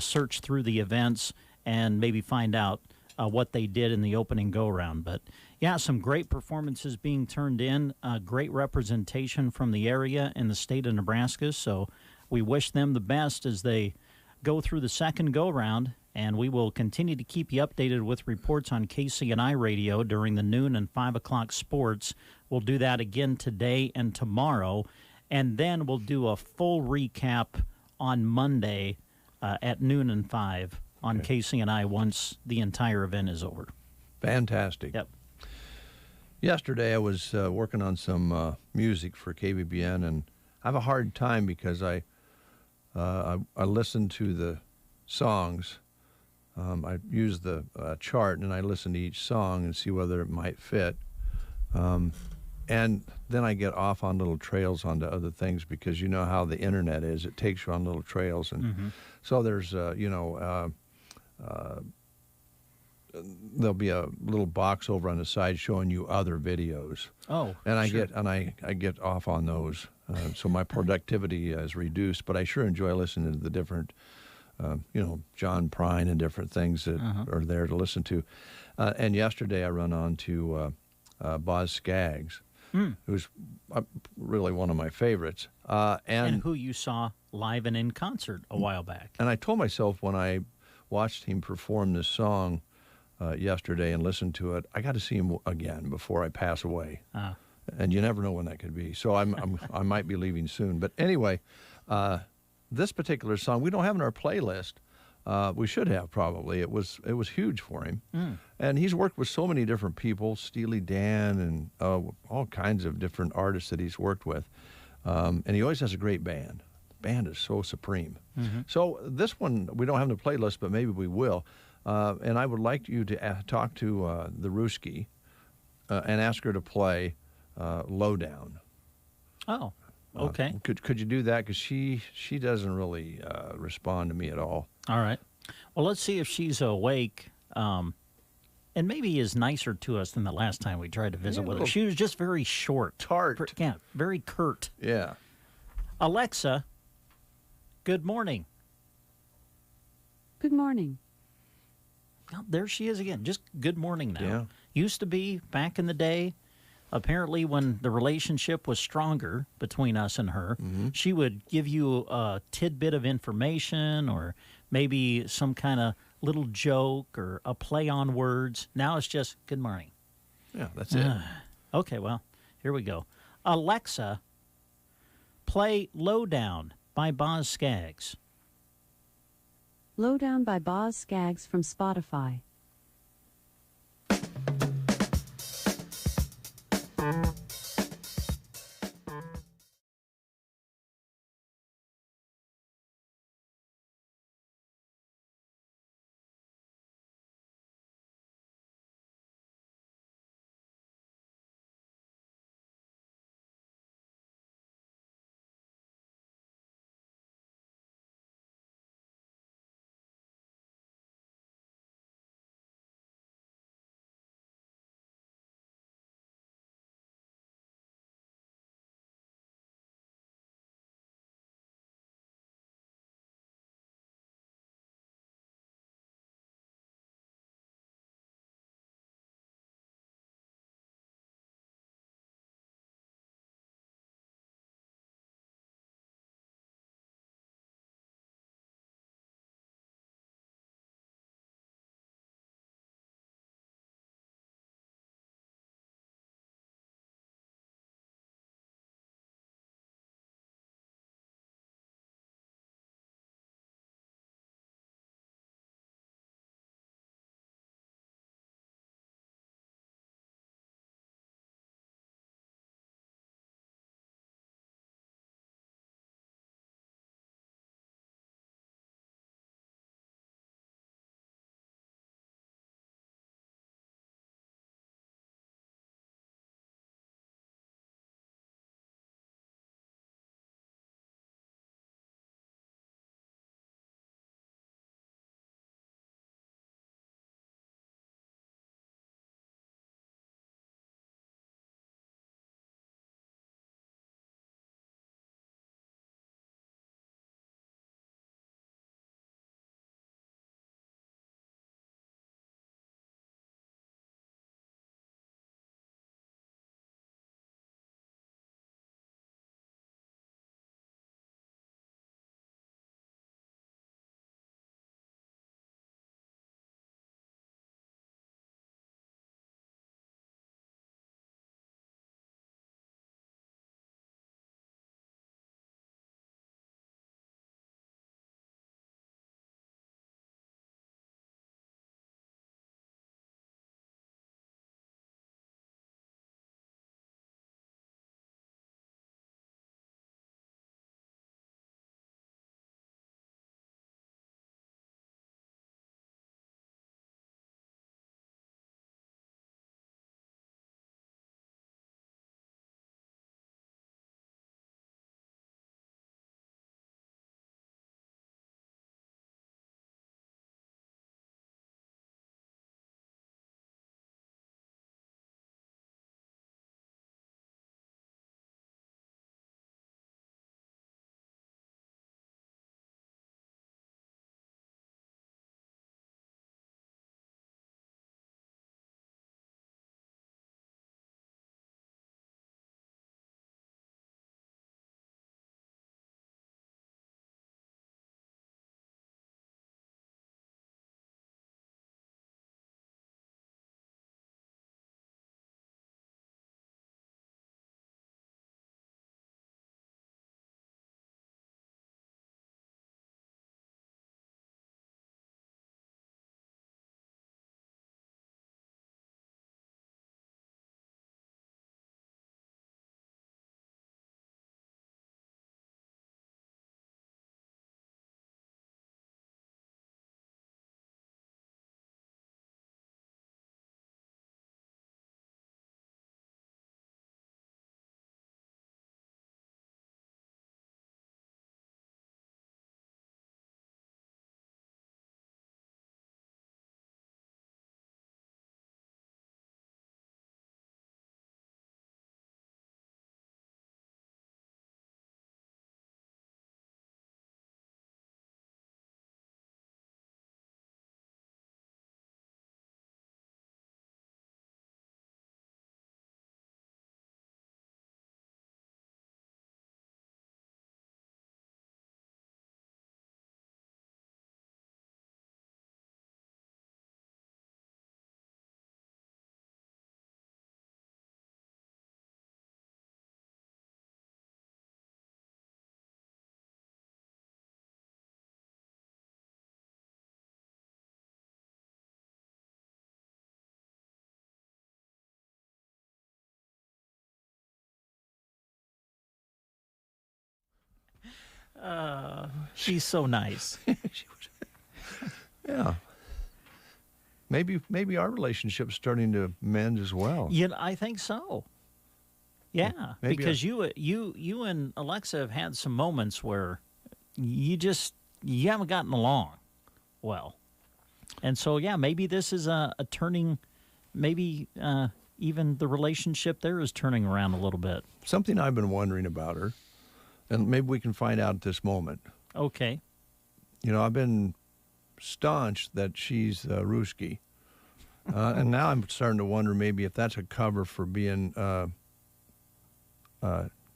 search through the events and maybe find out what they did in the opening go-round. But, yeah, some great performances being turned in, great representation from the area and the state of Nebraska. So we wish them the best as they go through the second go-round, and we will continue to keep you updated with reports on KCNI Radio during the noon and 5 o'clock sports. We'll do that again today and tomorrow, and then we'll do a full recap on Monday at noon and 5 on KCNI once the entire event is over. Fantastic. Yep. Yesterday I was working on some music for KBBN, and I have a hard time because I listen to the songs. I use the chart, and I listen to each song and see whether it might fit. And then I get off on little trails onto other things because you know how the internet is. It takes you on little trails. And so there's, there'll be a little box over on the side showing you other videos. Oh, and I sure. get off on those. So my productivity is reduced, but I sure enjoy listening to the different John Prine and different things that are there to listen to. And yesterday I run on to Boz Scaggs, who's really one of my favorites. And who you saw live and in concert a while back. And I told myself when I watched him perform this song yesterday and listened to it, I got to see him again before I pass away. And you never know when that could be. So I might be leaving soon. But anyway, this particular song we don't have in our playlist. We should have probably. It was huge for him, and he's worked with so many different people, Steely Dan, and all kinds of different artists that he's worked with. And he always has a great band. The band is so supreme. So this one we don't have in the playlist, but maybe we will. And I would like you to talk to the Ruski and ask her to play "Lowdown." Oh. Okay. Could you do that? Because she doesn't really respond to me at all. All right. Well, let's see if she's awake and maybe is nicer to us than the last time we tried to visit with her. She was just very short. Tart. Yeah, very curt. Yeah. Alexa, good morning. Good morning. Oh, there she is again. Just good morning now. Yeah. Used to be back in the day. Apparently, when the relationship was stronger between us and her, she would give you a tidbit of information or maybe some kind of little joke or a play on words. Now it's just good morning. Yeah, that's it. Okay, well, here we go. Alexa, play Lowdown by Boz Scaggs. Lowdown by Boz Scaggs from Spotify. She's so nice. Yeah. Maybe our relationship's starting to mend as well. I think so. Yeah, Maybe because you and Alexa have had some moments where you haven't gotten along well. And so, yeah, maybe this is a turning, maybe even the relationship there is turning around a little bit. Something I've been wondering about her, and maybe we can find out at this moment. Okay. I've been staunch that she's Ruski. And now I'm starting to wonder maybe if that's a cover for being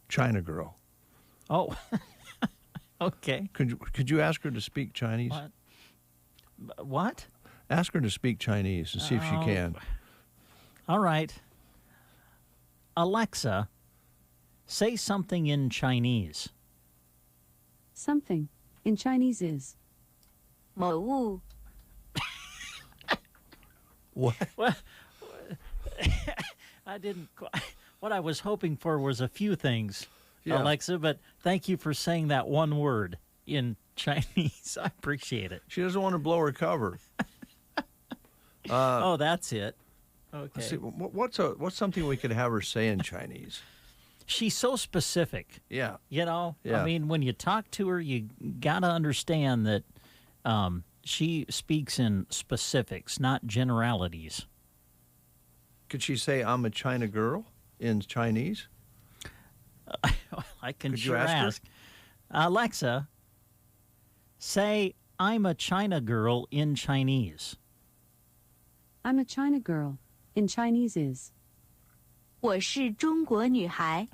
China girl. Oh, okay. Could you ask her to speak Chinese? What? Ask her to speak Chinese and see if she can. All right. Alexa, say something in Chinese. Something in Chinese is 某物 What? I didn't quite. What I was hoping for was a few things, Yeah. Alexa, but thank you for saying that one word in Chinese. I appreciate it. She doesn't want to blow her cover. Oh, that's it. Okay. Let's see, what's something we could have her say in Chinese? She's so specific. Yeah. Yeah. Yeah. I mean, when you talk to her, you got to understand that she speaks in specifics, not generalities. Could she say, "I'm a China girl" in Chinese? I can Could you sure ask her? Alexa, say, "I'm a China girl" in Chinese. I'm a China girl in Chinese is 我是中国女孩。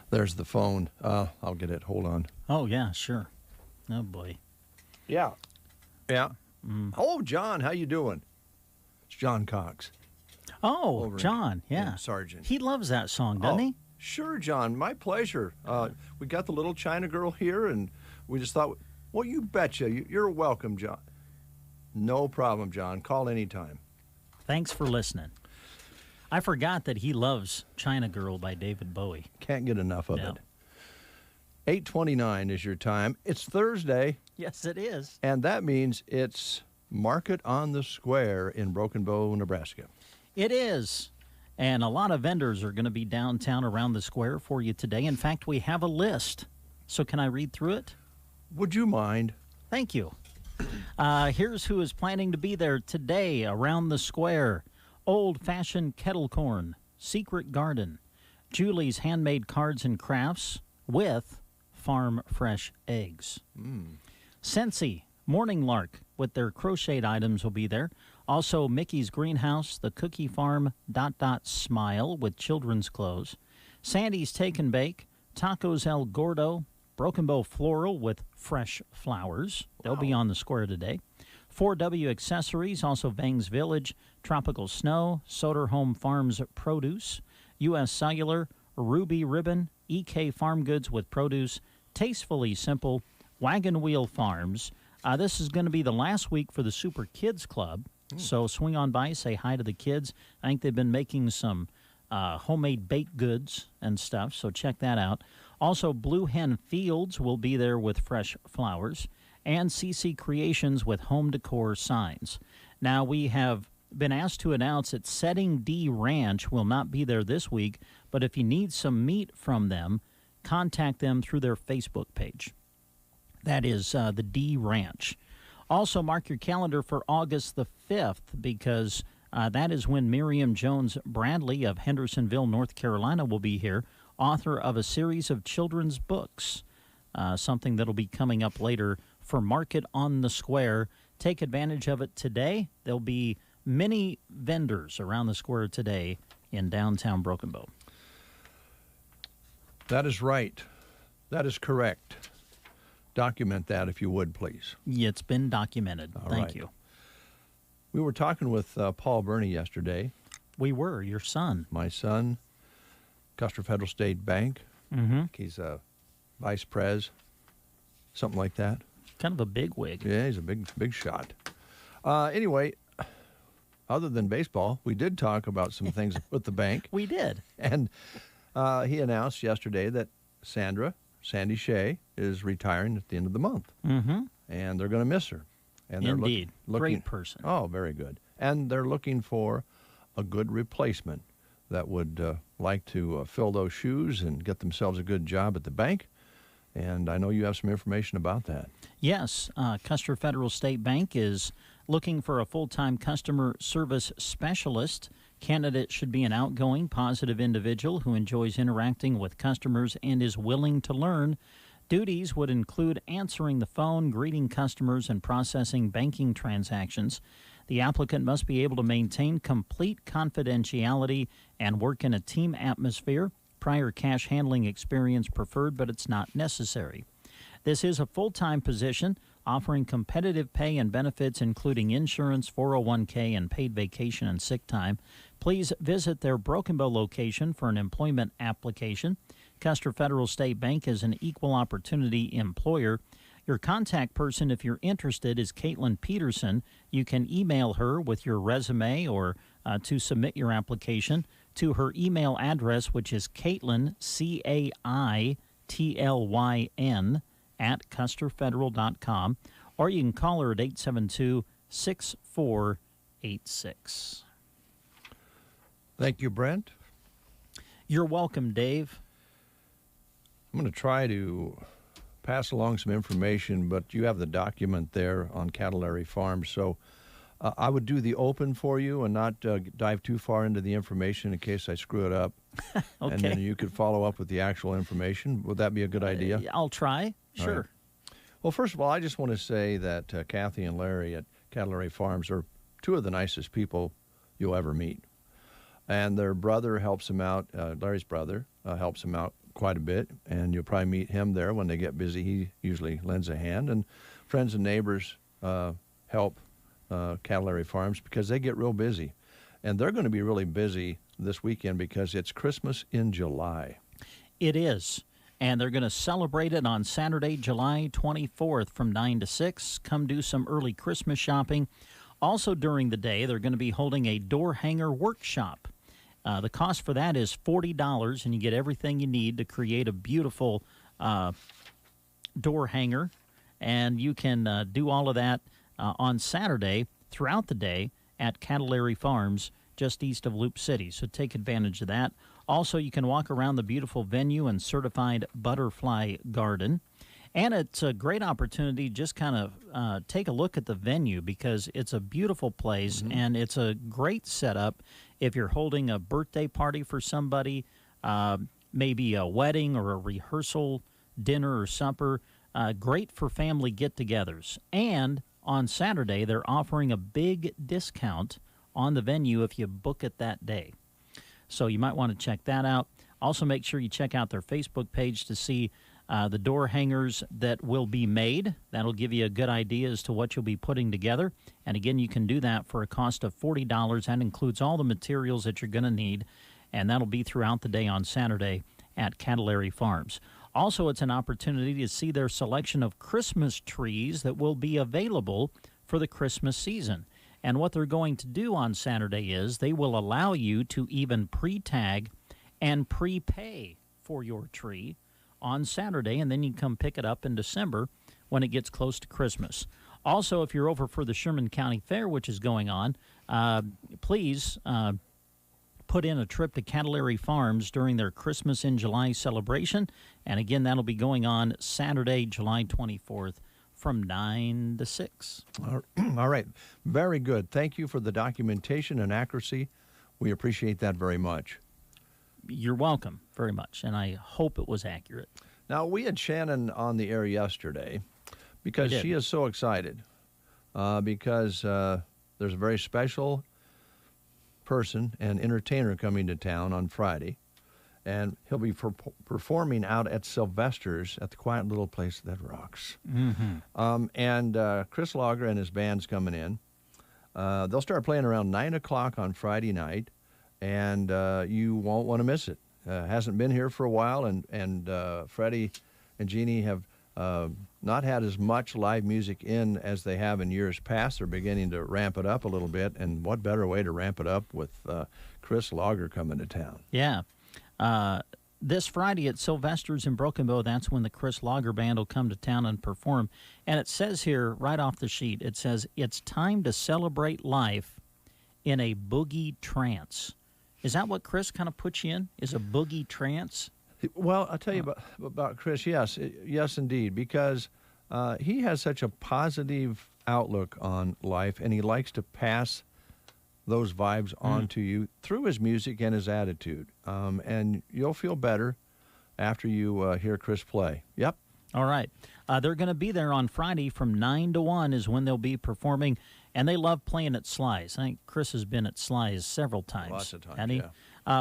There's the phone. I'll get it. Hold on. Oh, yeah, sure. Oh, boy. Yeah. Yeah. Oh, John, how you doing? It's John Cox. Oh, Over John, yeah. Sergeant. He loves that song, doesn't he? Sure, John. My pleasure. We got the little China girl here, and we just thought, well, you betcha. You're welcome, John. No problem, John. Call anytime. Thanks for listening. I forgot that he loves China Girl by David Bowie. Can't get enough of it. 8:29 is your time. It's Thursday. Yes, it is. And that means it's Market on the Square in Broken Bow, Nebraska. It is. And a lot of vendors are going to be downtown around the square for you today. In fact, we have a list. So can I read through it? Would you mind? Thank you. Here's who is planning to be there today around the square. Old-fashioned kettle corn, Secret Garden, Julie's Handmade Cards and Crafts with farm fresh eggs. Scentsy, Morning Lark with their crocheted items will be there. Also, Mickey's Greenhouse, the Cookie Farm, Smile with children's clothes. Sandy's Take and Bake, Tacos El Gordo, Broken Bow Floral with fresh flowers. They'll be on the square today. 4W Accessories, also Vang's Village, Tropical Snow, Soderholm Farms Produce, U.S. Cellular, Ruby Ribbon, EK Farm Goods with Produce, Tastefully Simple, Wagon Wheel Farms. This is going to be the last week for the Super Kids Club, so swing on by, say hi to the kids. I think they've been making some homemade baked goods and stuff, so check that out. Also, Blue Hen Fields will be there with fresh flowers, and CC Creations with home decor signs. Now, we have been asked to announce that Setting D Ranch will not be there this week, but if you need some meat from them, contact them through their Facebook page. That is the D Ranch. Also, mark your calendar for August the 5th because that is when Miriam Jones Bradley of Hendersonville, North Carolina will be here, author of a series of children's books, something that will be coming up later for Market on the Square. Take advantage of it today. There'll be many vendors around the square today in downtown Broken Bow. That is right. That is correct. Document that if you would, please. Yeah, it's been documented. All Thank right. you. We were talking with Paul Burney yesterday. We were, your son. My son, Custer Federal State Bank. Mm-hmm. He's a vice pres, something like that. Kind of a big wig. Yeah, he's a big shot. Anyway, other than baseball, we did talk about some things with the bank. We did. And he announced yesterday that Sandy Shea, is retiring at the end of the month. Mm-hmm. And they're going to miss her. And they're Indeed. looking, Great person. Oh, very good. And they're looking for a good replacement that would like to fill those shoes and get themselves a good job at the bank. And I know you have some information about that. Yes, Custer Federal State Bank is looking for a full-time customer service specialist. Candidate should be an outgoing, positive individual who enjoys interacting with customers and is willing to learn. Duties would include answering the phone, greeting customers, and processing banking transactions. The applicant must be able to maintain complete confidentiality and work in a team atmosphere. Prior cash handling experience preferred, but it's not necessary. This is a full-time position offering competitive pay and benefits, including insurance, 401k, and paid vacation and sick time. Please visit their Broken Bow location for an employment application. Custer Federal State Bank is an equal opportunity employer. Your contact person, if you're interested, is Caitlin Peterson. You can email her with your resume or to submit your application to her email address, which is Caitlin, CAITLYN, at CusterFederal.com, or you can call her at 872-6486. Thank you, Brent. You're welcome, Dave. I'm going to try to pass along some information, but you have the document there on Cattlary Farms, so I would do the open for you and not dive too far into the information in case I screw it up. Okay. And then you could follow up with the actual information. Would that be a good idea? I'll try. Sure. Right. Well, first of all, I just want to say that Kathy and Larry at Cattlary Farms are two of the nicest people you'll ever meet. And their brother helps him out, Larry's brother helps him out quite a bit, and you'll probably meet him there when they get busy. He usually lends a hand, and friends and neighbors help Cavallari Farms because they get real busy. And they're going to be really busy this weekend because it's Christmas in July. It is. And they're going to celebrate it on Saturday, July 24th from 9 to 6. Come do some early Christmas shopping. Also during the day, they're going to be holding a door hanger workshop. The cost for that is $40, and you get everything you need to create a beautiful door hanger. And you can do all of that on Saturday throughout the day at Cavallari Farms, just east of Loop City. So take advantage of that. Also, you can walk around the beautiful venue and certified butterfly garden. And it's a great opportunity to just kind of take a look at the venue because it's a beautiful place and it's a great setup if you're holding a birthday party for somebody, maybe a wedding or a rehearsal dinner or supper. Great for family get-togethers. And on Saturday, they're offering a big discount on the venue if you book it that day. So you might want to check that out. Also, make sure you check out their Facebook page to see the door hangers that will be made. That'll give you a good idea as to what you'll be putting together. And again, you can do that for a cost of $40. That includes all the materials that you're going to need, and that'll be throughout the day on Saturday at Cavallari Farms. Also, it's an opportunity to see their selection of Christmas trees that will be available for the Christmas season. And what they're going to do on Saturday is they will allow you to even pre-tag and prepay for your tree on Saturday, and then you can come pick it up in December when it gets close to Christmas. Also, if you're over for the Sherman County Fair, which is going on, please put in a trip to Cavallari Farms during their Christmas in July celebration. And again, that'll be going on Saturday, July 24th from 9 to 6. All right. Very good. Thank you for the documentation and accuracy. We appreciate that very much. You're welcome very much, and I hope it was accurate. Now, we had Shannon on the air yesterday because she is so excited because there's a very special person and entertainer coming to town on Friday, and he'll be performing out at Sylvester's at the Quiet Little Place That Rocks. And Chris Lager and his band's coming in. They'll start playing around 9 o'clock on Friday night, and you won't want to miss it. Hasn't been here for a while, and Freddie and Jeannie have not had as much live music in as they have in years past. They're beginning to ramp it up a little bit, and what better way to ramp it up with Chris Lager coming to town? Yeah. This Friday at Sylvester's in Broken Bow, that's when the Chris Lager Band will come to town and perform. And it says here, right off the sheet, it says, it's time to celebrate life in a boogie trance. Is that what Chris kind of puts you in, is a boogie trance? Well, I'll tell you about Chris. Yes, indeed, because he has such a positive outlook on life, and he likes to pass those vibes on to you through his music and his attitude. And you'll feel better after you hear Chris play. Yep. All right. They're going to be there on Friday from 9 to 1 is when they'll be performing, and they love playing at Sly's. I think Chris has been at Sly's several times. Lots of times, hasn't he?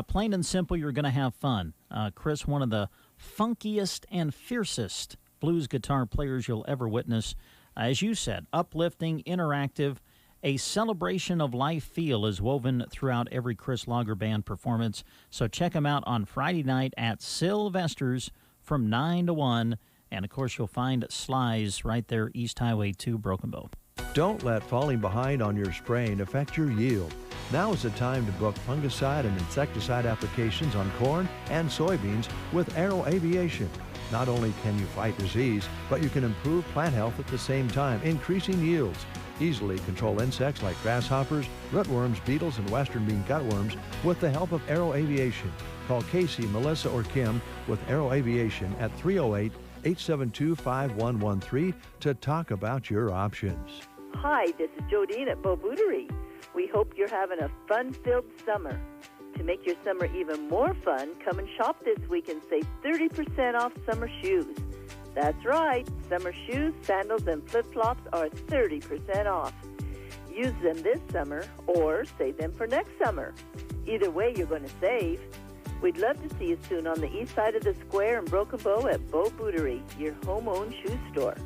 Plain and simple, you're going to have fun. Chris, one of the funkiest and fiercest blues guitar players you'll ever witness. As you said, uplifting, interactive, a celebration of life feel is woven throughout every Chris Lager Band performance. So check him out on Friday night at Sylvester's from 9 to 1. And, of course, you'll find Sly's right there, East Highway 2, Broken Bow. Don't let falling behind on your spraying affect your yield. Now is the time to book fungicide and insecticide applications on corn and soybeans with Aero Aviation. Not only can you fight disease, but you can improve plant health at the same time, increasing yields. Easily control insects like grasshoppers, rootworms, beetles, and western bean cutworms with the help of Aero Aviation. Call Casey, Melissa, or Kim with Aero Aviation at 308-872-5113 to talk about your options. Hi, this is Jodine at Beau Bouderie. We hope you're having a fun-filled summer. To make your summer even more fun, come and shop this week and save 30% off summer shoes. That's right, summer shoes, sandals, and flip-flops are 30% off. Use them this summer or save them for next summer. Either way, you're going to save. We'd love to see you soon on the east side of the square in Broken Bow at Bow Bootery, your home-owned shoe store.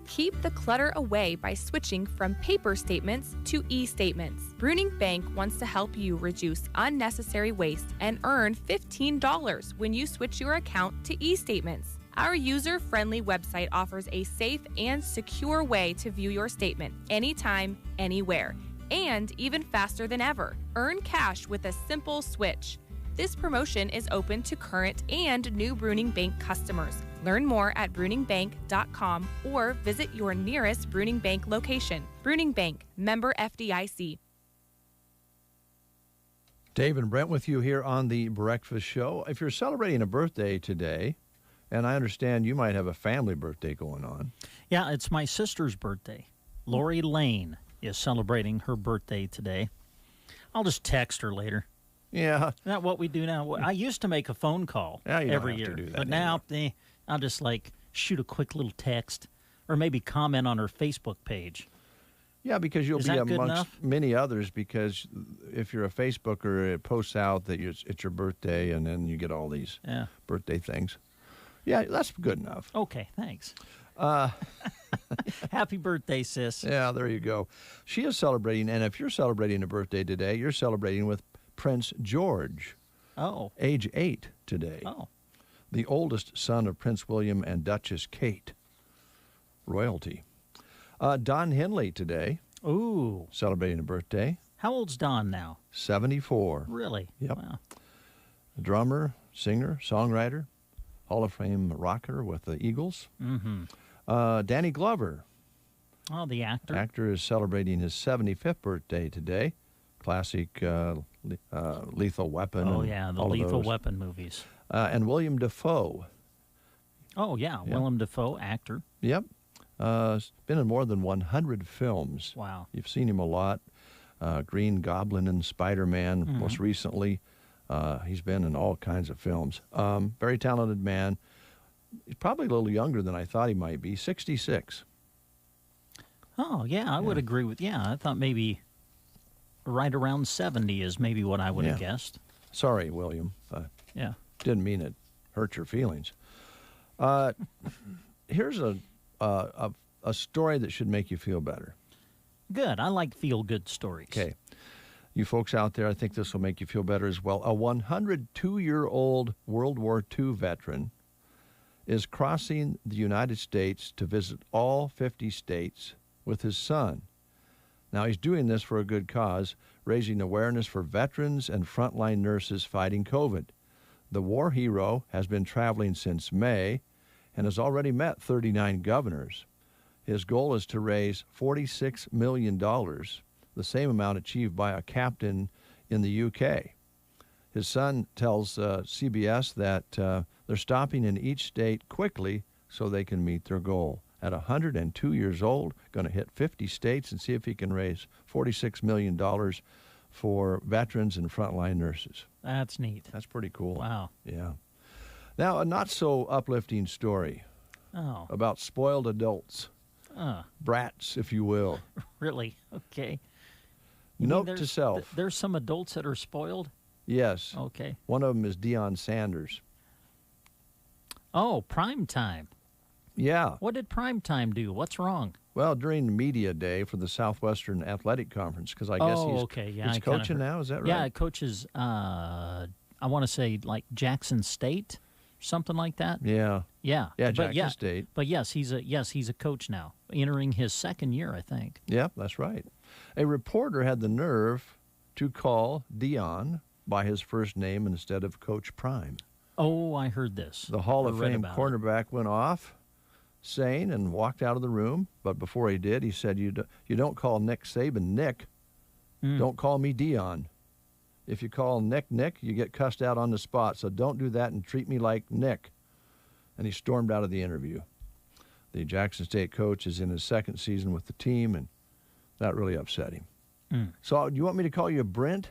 Keep the clutter away by switching from paper statements to e-statements. Bruning Bank wants to help you reduce unnecessary waste and earn $15 when you switch your account to e-statements. Our user-friendly website offers a safe and secure way to view your statement anytime, anywhere, and even faster than ever. Earn cash with a simple switch. This promotion is open to current and new Bruning Bank customers. Learn more at bruningbank.com or visit your nearest Bruning Bank location. Bruning Bank, member FDIC. Dave and Brent with you here on the Breakfast Show. If you're celebrating a birthday today, and I understand you might have a family birthday going on. Yeah, it's my sister's birthday. Lori Lane is celebrating her birthday today. I'll just text her later. Yeah. Isn't that what we do now? I used to make a phone call every year. To do that but now I'll just shoot a quick little text or maybe comment on her Facebook page. Yeah, because you'll Is be that good amongst enough? many others, because if you're a Facebooker, it posts out that it's your birthday, and then you get all these birthday things. Yeah, that's good enough. Okay, thanks. Happy birthday, sis. Yeah, there you go. She is celebrating, and if you're celebrating a birthday today, you're celebrating with Prince George. Oh. Age 8 today. Oh. The oldest son of Prince William and Duchess Kate. Royalty. Don Henley today. Ooh. Celebrating a birthday. How old's Don now? 74. Really? Yep. Wow. A drummer, singer, songwriter, Hall of Fame rocker with the Eagles. Mm-hmm. Danny Glover. Oh, the actor. Actor is celebrating his 75th birthday today. Classic Lethal Weapon. Oh, and yeah, the all of Lethal those. Weapon movies. And William Dafoe. Oh, yeah, Willem Dafoe, actor. Yep. Been in more than 100 films. Wow. You've seen him a lot. Green Goblin and Spider-Man, Mhm. most recently. He's been in all kinds of films. Very talented man. He's probably a little younger than I thought he might be. 66. Oh, yeah, I would agree with, I thought maybe right around 70 is maybe what I would have guessed. Sorry, William. Yeah. Didn't mean it hurt your feelings. Here's a story that should make you feel better. Good. I like feel-good stories. Okay. You folks out there, I think this will make you feel better as well. A 102-year-old World War II veteran is crossing the United States to visit all 50 states with his son. Now, he's doing this for a good cause, raising awareness for veterans and frontline nurses fighting COVID. The war hero has been traveling since May and has already met 39 governors. His goal is to raise $46 million, the same amount achieved by a captain in the UK. His son tells CBS that they're stopping in each state quickly so they can meet their goal. At 102 years old, going to hit 50 states and see if he can raise $46 million for veterans and frontline nurses. That's neat. That's pretty cool. Wow. Yeah. Now, a not-so-uplifting story about spoiled adults. Brats, if you will. Really? Okay. Note to self. There's some adults that are spoiled? Yes. Okay. One of them is Deion Sanders. Oh, Prime Time. Yeah. What did Prime Time do? What's wrong? Well, during media day for the Southwestern Athletic Conference, because I guess he's coaching now. Is that right? Yeah, it coaches, I want to say, like Jackson State, something like that. Yeah. Yeah. Yeah, But Jackson State. But yes, he's a coach now, entering his second year, I think. Yep, that's right. A reporter had the nerve to call Deion by his first name instead of Coach Prime. Oh, I heard this. The Hall I of read Fame about cornerback went off, sane, and walked out of the room. But before he did, he said, you don't call Nick Saban Nick. Don't call me Deion. If you call Nick, you get cussed out on the spot. So don't do that and treat me like Nick. And he stormed out of the interview. The Jackson State coach is in his second season with the team, and that really upset him. So do you want me to call you Brent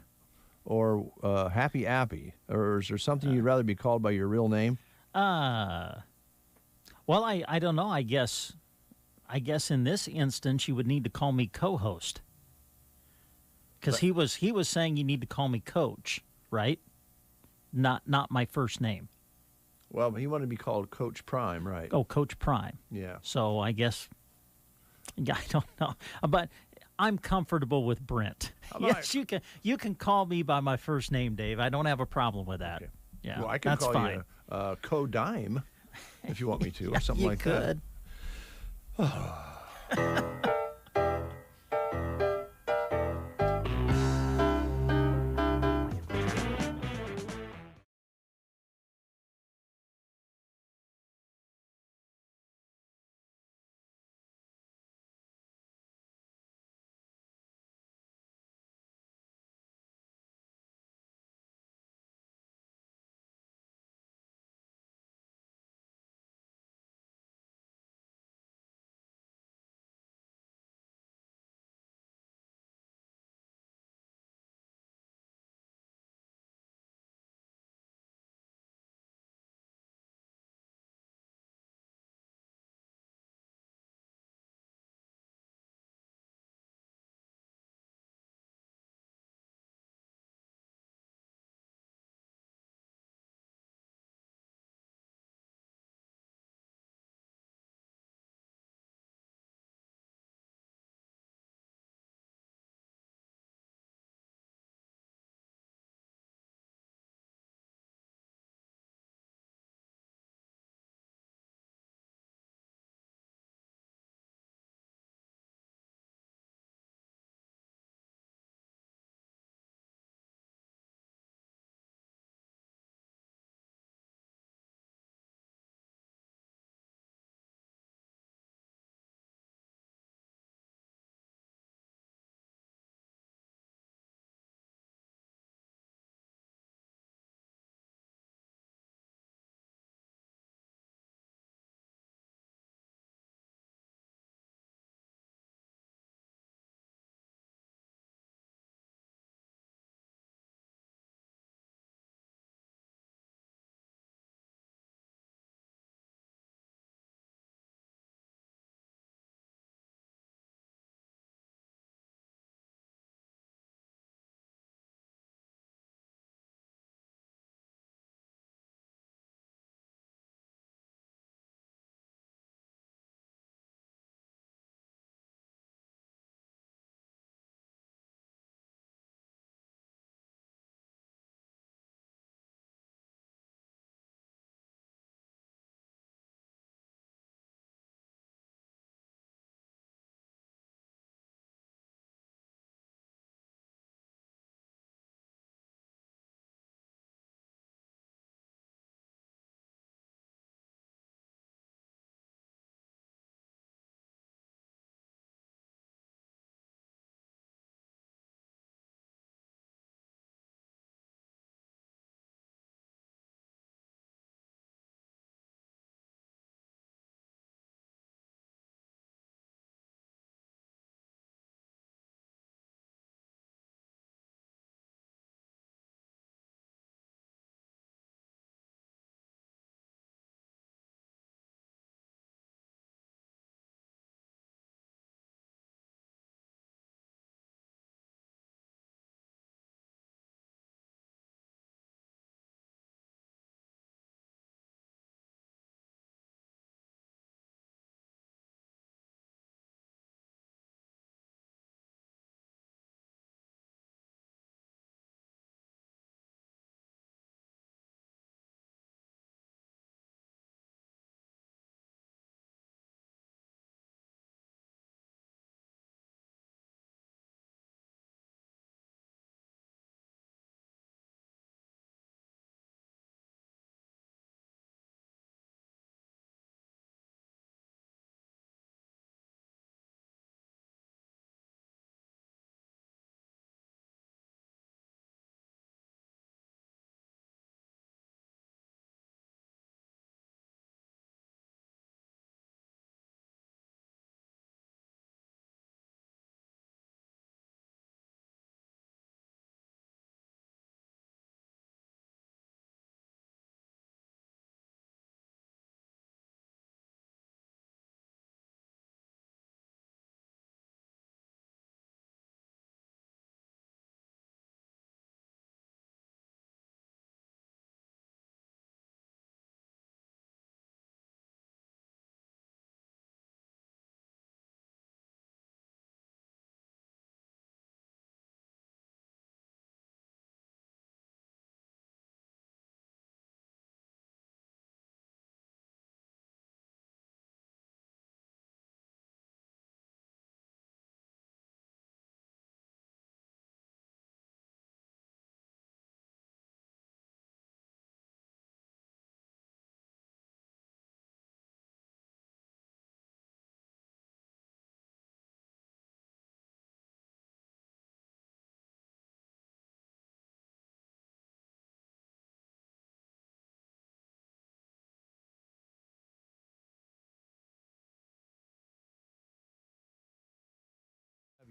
or Happy Appy? Or is there something you'd rather be called by your real name? Well, I don't know. I guess in this instance you would need to call me co-host. Because he was saying you need to call me coach, right? not my first name. Well, he wanted to be called Coach Prime, right? Oh, Coach Prime. Yeah. So I guess, I don't know, but I'm comfortable with Brent. Yes, you can call me by my first name, Dave. I don't have a problem with that. Okay. Yeah, well, I can that's call fine. you Co-Dime if you want me to, Yeah, or something you like could. that.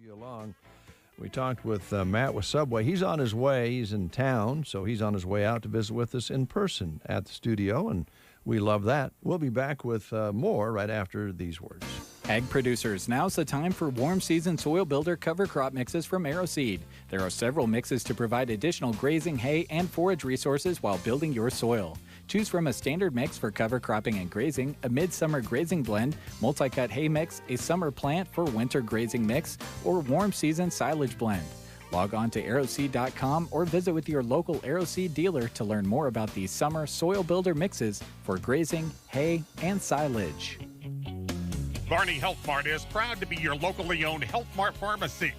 you along. We talked with Matt with Subway. He's on his way. He's in town, so he's on his way out to visit with us in person at the studio, and we love that. We'll be back with more right after these words. Ag producers, now's the time for warm season soil builder cover crop mixes from AeroSeed. There are several mixes to provide additional grazing, hay, and forage resources while building your soil. Choose from a standard mix for cover cropping and grazing, a midsummer grazing blend, multi-cut hay mix, a summer plant for winter grazing mix, or warm season silage blend. Log on to aeroseed.com or visit with your local AeroSeed dealer to learn more about these summer soil builder mixes for grazing, hay, and silage. Varney Health Mart is proud to be your locally owned Health Mart pharmacy.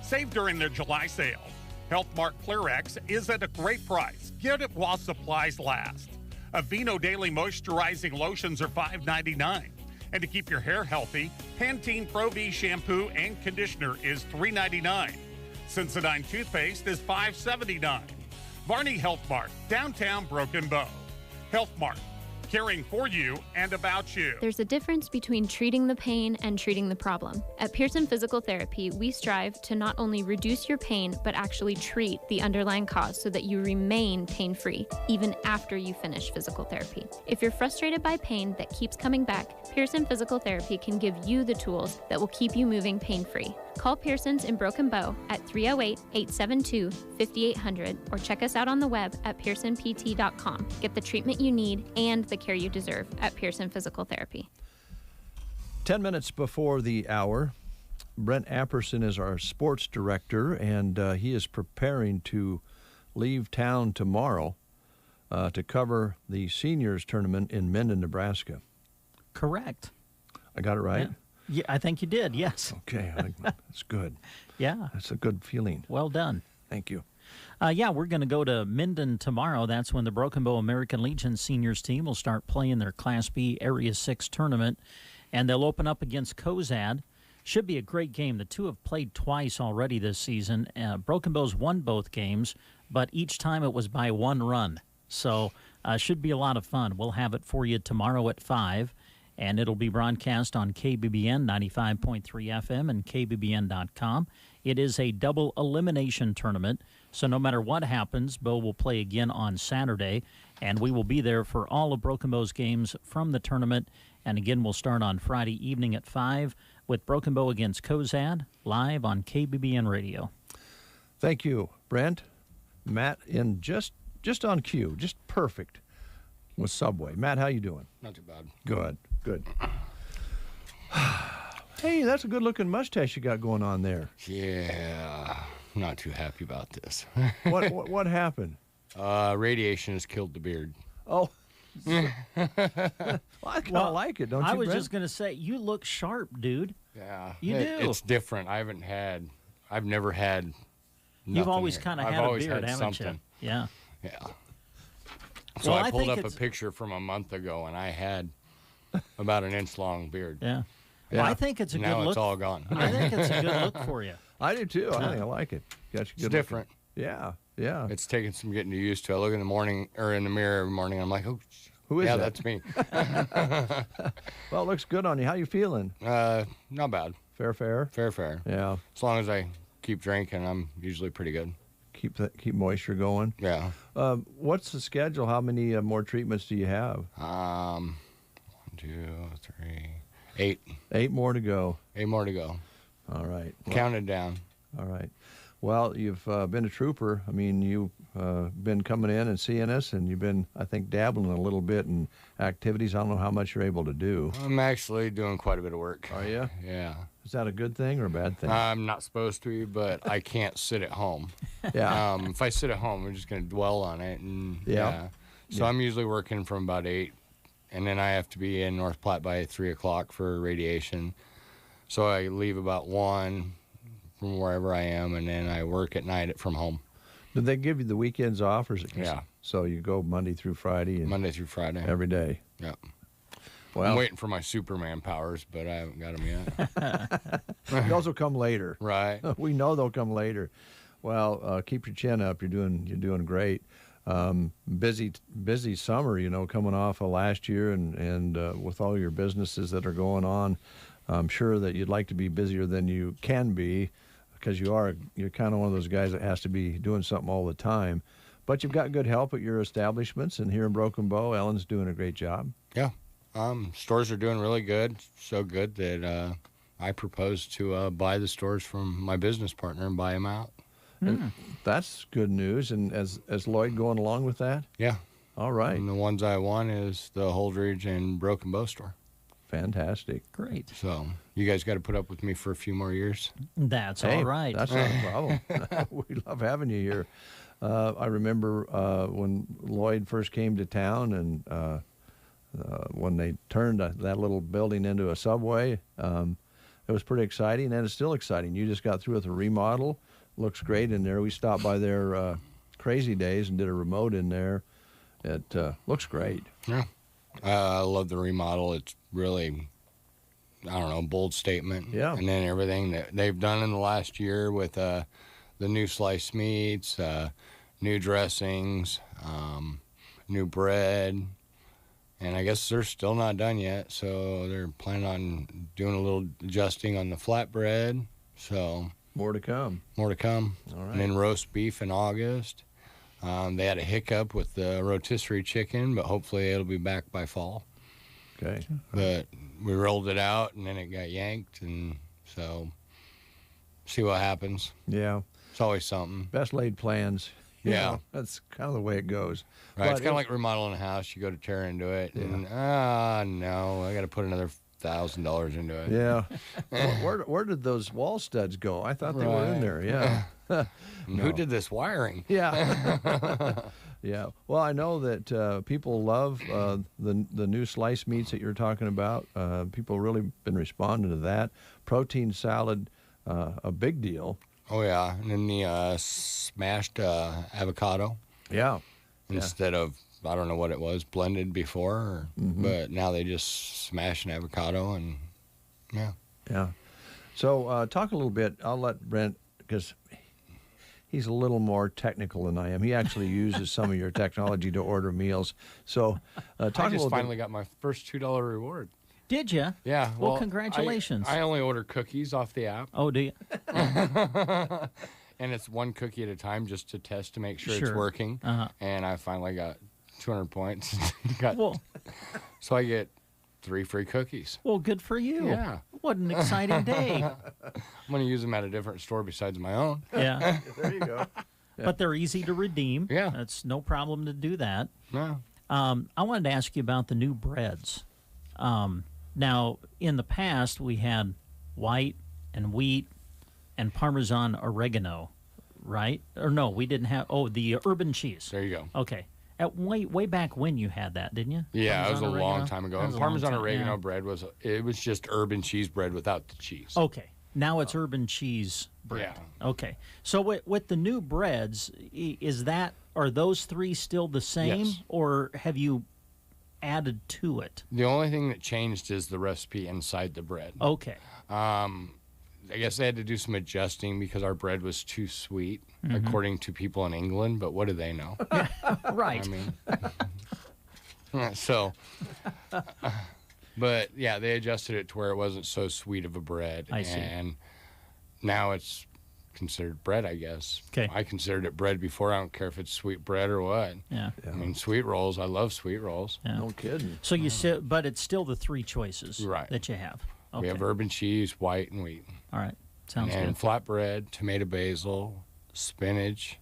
Save during their July sale. Health Mart Clearex is at a great price. Get it while supplies last. Aveeno Daily Moisturizing Lotions are $5.99. And to keep your hair healthy, Pantene Pro V shampoo and conditioner is $3.99. Sensodyne toothpaste is $5.79. Varney Health Mart, downtown Broken Bow. Health Mart, caring for you and about you. There's a difference between treating the pain and treating the problem. At Pearson Physical Therapy, we strive to not only reduce your pain, but actually treat the underlying cause so that you remain pain-free, even after you finish physical therapy. If you're frustrated by pain that keeps coming back, Pearson Physical Therapy can give you the tools that will keep you moving pain-free. Call Pearson's in Broken Bow at 308-872-5800 or check us out on the web at pearsonpt.com. Get the treatment you need and the care you deserve at Pearson Physical Therapy. 10 minutes before the hour, Brent Apperson is our sports director, and he is preparing to leave town tomorrow to cover the seniors tournament in Minden, Nebraska. Correct. I got it right? Yeah, I think you did, yes. Okay, that's good. Yeah. That's a good feeling. Well done. Thank you. Yeah, we're going to go to Minden tomorrow. That's when the Broken Bow American Legion seniors team will start playing their Class B Area 6 tournament, and they'll open up against Cozad. Should be a great game. The two have played twice already this season. Broken Bow's won both games, but each time it was by one run. So should be a lot of fun. We'll have it for you tomorrow at 5. And it'll be broadcast on KBBN 95.3 FM and KBBN.com. It is a double elimination tournament, so no matter what happens, Bow will play again on Saturday, and we will be there for all of Broken Bow's games from the tournament. And again, we'll start on Friday evening at 5 with Broken Bow against Cozad, live on KBBN Radio. Thank you, Brent. Matt, in just on cue, just perfect with Subway. Matt, how you doing? Not too bad. Good. Hey, that's a good-looking mustache you got going on there. Yeah, not too happy about this. What happened? Radiation has killed the beard. Oh. Well, I kind of like it, don't you, I was Brent? just going to say, you look sharp, dude. Yeah. You do. It's different. I've never had nothing. You've always here. kind of I've had a always beard, had haven't something. you? Yeah. Yeah. So Well, I pulled think up a picture from a month ago, and I had about an inch-long beard. Yeah. Well, I think it's a good now look. it's all gone. I think it's a good look for you. I do, too. I think I like it. Got you It's good different. Yeah. It's taken some getting used to. I look in the morning or in the mirror every morning. I'm like, oh, who is that? that? That's me. Well, it looks good on you. How you feeling? Not bad. Fair. Yeah. As long as I keep drinking, I'm usually pretty good. Keep moisture going. Yeah. What's the schedule? How many more treatments do you have? 1, 2, 3, 8. 8 more to go. 8 more to go. All right. Counted down. All right. Well, you've been a trooper. I mean, you've been coming in and seeing us, and you've been, I think, dabbling a little bit in activities. I don't know how much you're able to do. I'm actually doing quite a bit of work. Are you? Yeah. Is that a good thing or a bad thing? I'm not supposed to be, but I can't sit at home. Yeah. If I sit at home, I'm just going to dwell on it. And Yeah. So I'm usually working from about 8, and then I have to be in North Platte by 3 o'clock for radiation. So I leave about 1 from wherever I am, and then I work at night from home. Did they give you the weekends off, or is it? Yeah. So you go Monday through Friday? Monday through Friday. Every day? Yeah. Well, I'm waiting for my Superman powers, but I haven't got them yet. Those will come later. Right. We know they'll come later. Well, keep your chin up. You're doing great. Busy summer, coming off of last year, and with all your businesses that are going on, I'm sure that you'd like to be busier than you can be. because you're kind of one of those guys that has to be doing something all the time. But you've got good help at your establishments, and here in Broken Bow, Ellen's doing a great job. Yeah. Stores are doing really good, so good that I proposed to buy the stores from my business partner and buy them out. And that's good news. And as Lloyd going along with that? Yeah. All right. And the ones I won is the Holdridge and Broken Bow store. Fantastic. Great. So you guys got to put up with me for a few more years. That's Hey, all right. That's not a problem. We love having you here. I remember when Lloyd first came to town, and when they turned that little building into a Subway, it was pretty exciting, and it's still exciting. You just got through with a remodel. Looks great in there. We stopped by there Crazy Days and did a remote in there. It looks great. Yeah. I love the remodel. It's really, I don't know, bold statement. Yeah. And then everything that they've done in the last year with the new sliced meats, new dressings, new bread. And I guess they're still not done yet, so they're planning on doing a little adjusting on the flatbread. So more to come. More to come. All right. And then roast beef in August. They had a hiccup with the rotisserie chicken, but hopefully it'll be back by fall. Okay. But we rolled it out, and then it got yanked, and so see what happens. Yeah. It's always something. Best laid plans. You Yeah. know, that's kind of the way it goes. Right, it's But kind of like remodeling a house. You go to tear into it, and no, I got to put another $1,000 into it. Yeah. where did those wall studs go? I thought they were in Right. there. Yeah. And who did this wiring? Yeah. Yeah. Well, I know that people love the new sliced meats that you're talking about. People really been responding to that. Protein salad, a big deal. Oh yeah, and then the smashed avocado. Yeah. Instead of, I don't know what it was, blended before, but now they just smash an avocado, and yeah. Yeah. So talk a little bit. I'll let Brent, because he's a little more technical than I am. He actually uses some of your technology to order meals. So talk a I little just bit. finally got my first $2 reward. Did you? Yeah. Well, congratulations. I only order cookies off the app. Oh, do you? And it's one cookie at a time just to test to make sure it's Sure. working. Uh-huh. And I finally got 200 points. Well- So I get 3 free cookies. Well, good for you. Yeah. What an exciting day. I'm going to use them at a different store besides my own. Yeah. There you go. But they're easy to redeem. Yeah. It's no problem to do that. No. I wanted to ask you about the new breads. Now, in the past, we had white and wheat and Parmesan oregano, right? Or no, we didn't have, the urban cheese. There you go. Okay. At way back when you had that, didn't you? Yeah, it was a Parmesan long oregano? time ago. That And was a Parmesan long time, oregano yeah. bread was just urban cheese bread without the cheese. Okay. Now it's urban cheese bread. Okay. So with the new breads, are those 3 still the same, Yes. or have you added to it? The only thing that changed is the recipe inside the bread. Okay. I guess they had to do some adjusting because our bread was too sweet, Mhm. according to people in England. But what do they know? Right. I mean, so, but yeah, they adjusted it to where it wasn't so sweet of a bread. I see. And now it's considered bread, I guess. 'Kay. I considered it bread before. I don't care if it's sweet bread or what. Yeah. I mean, sweet rolls. I love sweet rolls. Yeah. No kidding. So you said, but it's still the 3 choices Right. that you have. Okay. We have urban cheese, white, and wheat. All right. Sounds and good. flatbread, tomato basil, spinach.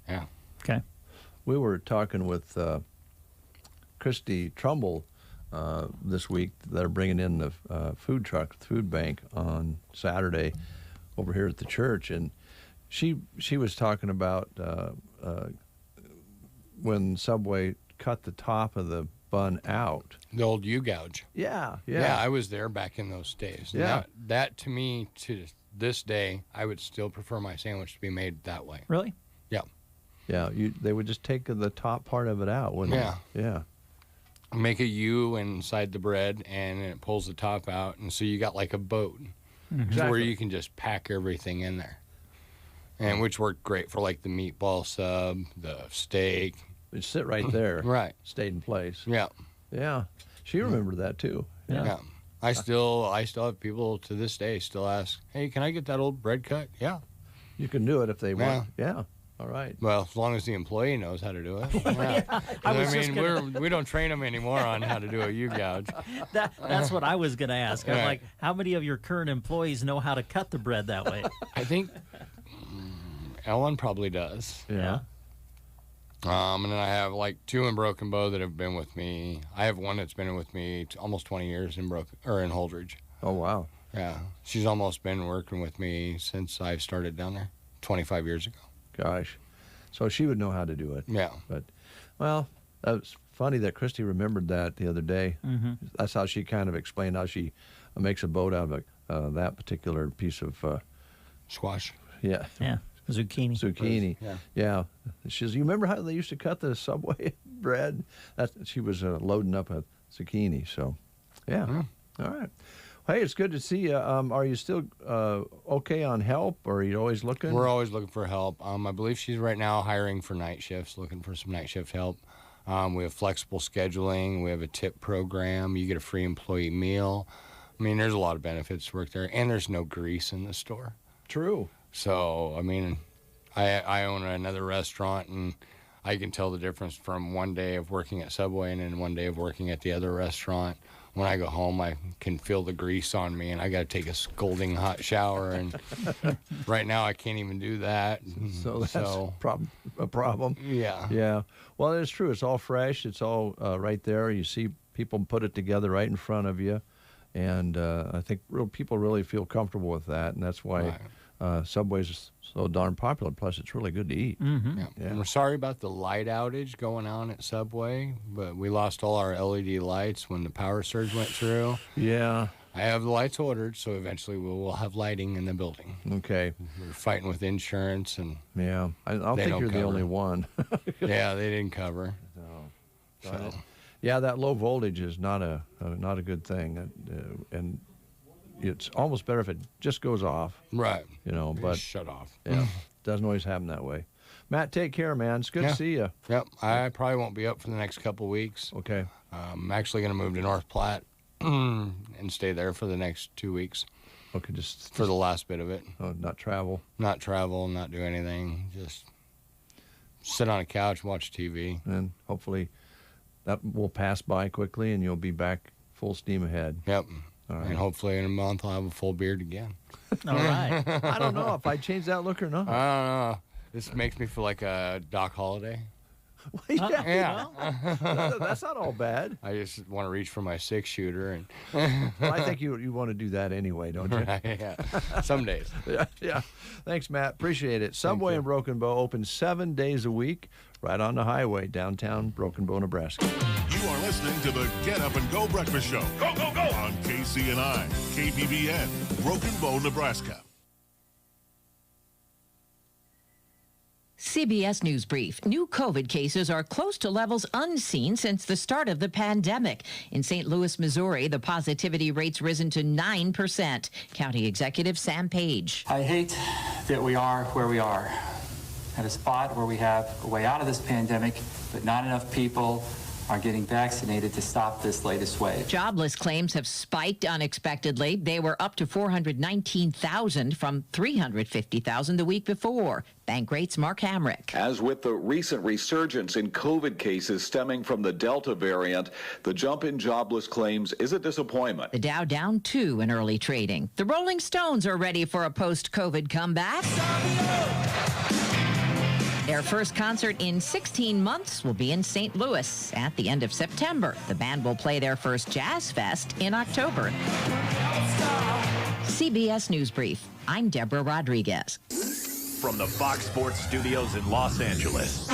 Yeah. Okay. We were talking with Christy Trumbull this week. They're bringing in the food truck, food bank on Saturday over here at the church, and she was talking about when Subway cut the top of the bun out. The old U-gouge. Yeah. Yeah, I was there back in those days. Yeah. Now, that to me, to this day, I would still prefer my sandwich to be made that way. Really? Yeah. Yeah, they would just take the top part of it out, wouldn't Yeah. they? Yeah. Make a U inside the bread, and it pulls the top out, and so you got like a boat, where Exactly. you can just pack everything in there, and which worked great for like the meatball sub, the steak. It'd sit right there. Right. Stayed in place. Yeah. Yeah. She remembered that too. Yeah. Yeah. I still have people to this day still ask, "Hey, can I get that old bread cut?" Yeah. You can do it if they want. Yeah. All right. Well, as long as the employee knows how to do it. Yeah. We don't train them anymore on how to do a U-gouge. That's what I was going to ask. I'm Right. like, how many of your current employees know how to cut the bread that way? I think Ellen probably does. Yeah. And then I have like 2 in Broken Bow that have been with me. I have one that's been with me almost 20 years in Holdridge. Oh, wow. Yeah. She's almost been working with me since I started down there 25 years ago. Gosh. So she would know how to do it. Yeah. But, well, that was funny that Christy remembered that the other day. Mhm. That's how she kind of explained how she makes a boat out of that particular piece of squash. Yeah. Yeah. Zucchini. Zucchini. Yeah. Yeah. She says, you remember how they used to cut the Subway bread? She was loading up a zucchini. So, yeah. All right. Hey, it's good to see you. Are you still okay on help, or are you always looking? We're always looking for help. I believe she's right now hiring for night shifts, looking for some night shift help. We have flexible scheduling. We have a tip program. You get a free employee meal. I mean, there's a lot of benefits to work there, and there's no grease in the store. True. So, I mean, I own another restaurant, and I can tell the difference from one day of working at Subway and then one day of working at the other restaurant. When I go home, I can feel the grease on me, and I got to take a scalding hot shower. And right now, I can't even do that. So that's a problem. Yeah. Yeah. Well, it's true. It's all fresh. It's all right there. You see people put it together right in front of you. And I think people really feel comfortable with that. And that's why Subway's so darn popular. Plus, it's really good to eat. Mm-hmm. Yeah. And we're sorry about the light outage going on at Subway, but we lost all our LED lights when the power surge went through. Yeah. I have the lights ordered, so eventually we'll have lighting in the building. Okay. We're fighting with insurance, and yeah, I don't think you're the only one. Yeah, they didn't cover. No. So. Yeah, that low voltage is not a good thing, and it's almost better if it just goes off. Right. You know, but shut off. Yeah, doesn't always happen that way. Matt, take care, man. It's good to see you. Yep. I probably won't be up for the next couple of weeks. Okay. I'm actually going to move to North Platte and stay there for the next 2 weeks. Okay, just for the last bit of it. Oh, not travel. Not travel, not do anything. Just sit on a couch, watch TV, and hopefully that will pass by quickly, and you'll be back full steam ahead. Yep. All right. And hopefully in a month I'll have a full beard again. All right. I don't know if I'd change that look or not. I don't know. This makes me feel like a Doc Holliday. Yeah. That's not all bad. I just want to reach for my 6-shooter, and well, I think you want to do that anyway, don't you? Right, yeah. Some days. Yeah. Thanks, Matt. Appreciate it. Subway in Broken Bow open 7 days a week, right on the highway, downtown Broken Bow, Nebraska. You are listening to the Get Up and Go Breakfast Show. Go, go, go! On KCNI, KBBN, Broken Bow, Nebraska. CBS News Brief. New COVID cases are close to levels unseen since the start of the pandemic. In St. Louis, Missouri, the positivity rate's risen to 9%. County Executive Sam Page. I hate that we are where we are, at a spot where we have a way out of this pandemic, but not enough people are getting vaccinated to stop this latest wave. Jobless claims have spiked unexpectedly. They were up to 419,000 from 350,000 the week before. Bankrate's Mark Hamrick. As with the recent resurgence in COVID cases stemming from the Delta variant, the jump in jobless claims is a disappointment. The Dow down 2 in early trading. The Rolling Stones are ready for a post-COVID comeback. Their first concert in 16 months will be in St. Louis at the end of September. The band will play their first Jazz Fest in October. CBS News Brief. I'm Deborah Rodriguez. From the Fox Sports Studios in Los Angeles,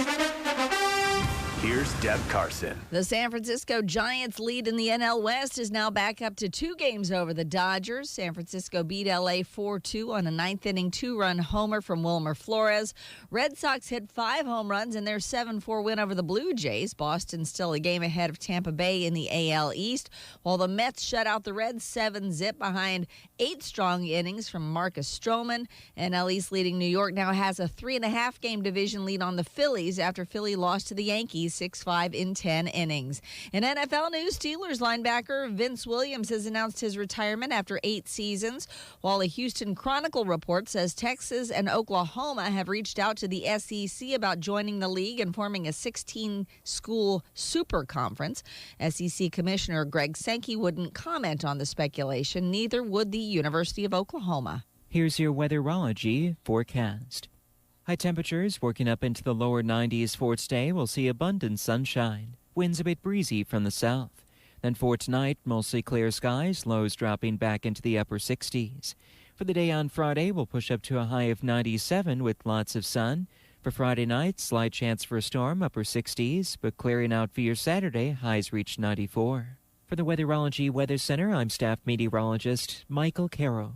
here's Deb Carson. The San Francisco Giants' lead in the NL West is now back up to 2 games over the Dodgers. San Francisco beat LA 4-2 on a 9th-inning 2-run homer from Wilmer Flores. Red Sox hit 5 home runs in their 7-4 win over the Blue Jays. Boston's still a game ahead of Tampa Bay in the AL East, while the Mets shut out the Reds 7-zip behind 8 strong innings from Marcus Stroman. NL East leading New York now has a 3.5-game division lead on the Phillies after Philly lost to the Yankees 6-5 in 10 innings. In NFL news, Steelers linebacker Vince Williams has announced his retirement after 8 seasons, while a Houston Chronicle report says Texas and Oklahoma have reached out to the SEC about joining the league and forming a 16-school super conference. SEC Commissioner Greg Sankey wouldn't comment on the speculation. Neither would the University of Oklahoma. Here's your weatherology forecast. High temperatures working up into the lower 90s for today. We'll see abundant sunshine. Winds a bit breezy from the south. Then for tonight, mostly clear skies, lows dropping back into the upper 60s. For the day on Friday, we'll push up to a high of 97 with lots of sun. For Friday night, slight chance for a storm, upper 60s, but clearing out for your Saturday, highs reach 94. For the Weatherology Weather Center, I'm staff meteorologist Michael Carroll.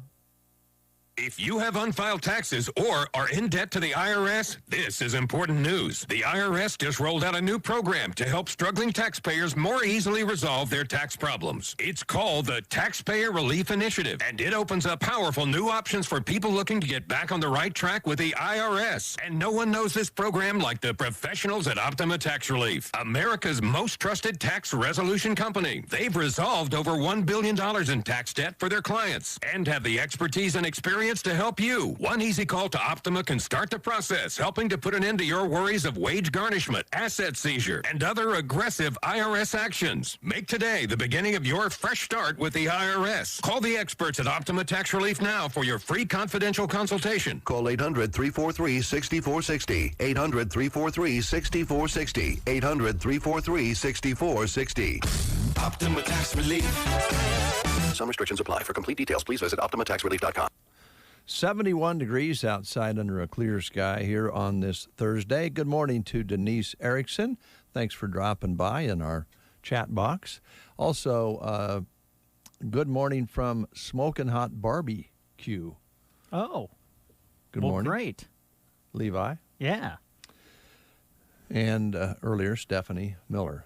If you have unfiled taxes or are in debt to the IRS, this is important news. The IRS just rolled out a new program to help struggling taxpayers more easily resolve their tax problems. It's called the Taxpayer Relief Initiative, and it opens up powerful new options for people looking to get back on the right track with the IRS. And no one knows this program like the professionals at Optima Tax Relief, America's most trusted tax resolution company. They've resolved over $1 billion in tax debt for their clients and have the expertise and experience to help you. One easy call to Optima can start the process, helping to put an end to your worries of wage garnishment, asset seizure, and other aggressive IRS actions. Make today the beginning of your fresh start with the IRS. Call the experts at Optima Tax Relief now for your free confidential consultation. Call 800-343-6460. 800-343-6460. 800-343-6460. Optima Tax Relief. Some restrictions apply. For complete details, please visit OptimaTaxRelief.com. 71 degrees outside under a clear sky here on this Thursday. Good morning to Denise Erickson. Thanks for dropping by in our chat box. Also, good morning from Smokin' Hot Barbecue. Oh. Good well, morning. Great. Levi. Yeah. And earlier, Stephanie Miller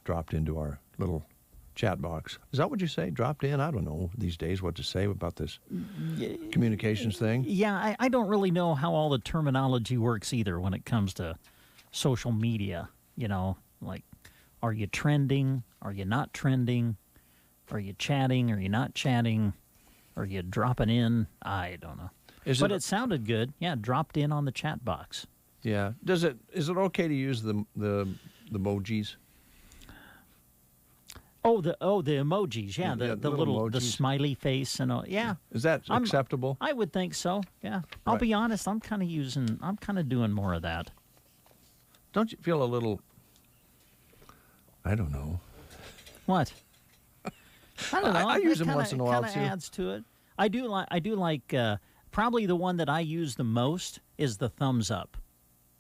dropped into our little chat box. Is that what you say? Dropped in? I don't know these days what to say about this communications thing. Yeah, I don't really know how all the terminology works either when it comes to social media. You know, like, are you trending? Are you not trending? Are you chatting? Are you not chatting? Are you dropping in? I don't know. But it sounded good. Yeah, dropped in on the chat box. Yeah. Is it okay to use the emojis? Oh, the emojis, yeah, the little emojis. The smiley face and all, yeah. Is that acceptable? I would think so. Yeah, I'll be honest. I'm kind of doing more of that. Don't you feel a little? I don't know. What? I don't know. I use them once in a while too. too. Adds to it. I do like. Probably the one that I use the most is the thumbs up.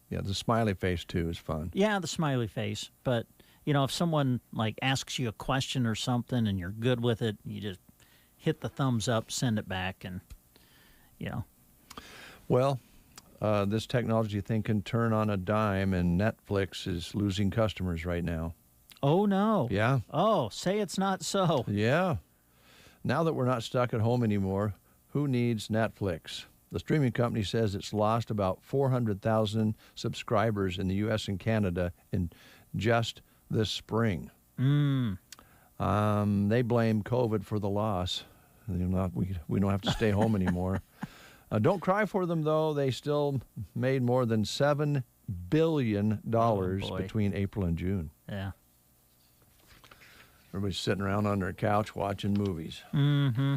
Yeah, the smiley face too is fun. Yeah, the smiley face, but. You know, if someone, like, asks you a question or something and you're good with it, you just hit the thumbs up, send it back, and, you know. Well, this technology thing can turn on a dime, and Netflix is losing customers right now. Oh, no. Yeah. Oh, say it's not so. Yeah. Now that we're not stuck at home anymore, who needs Netflix? The streaming company says it's lost about 400,000 subscribers in the U.S. and Canada in just this spring. They blame COVID for the loss. We don't have to stay home anymore. Don't cry for them, though. They still made more than $7 billion between April and June. Yeah. Everybody's sitting around on their couch watching movies. Mm-hmm.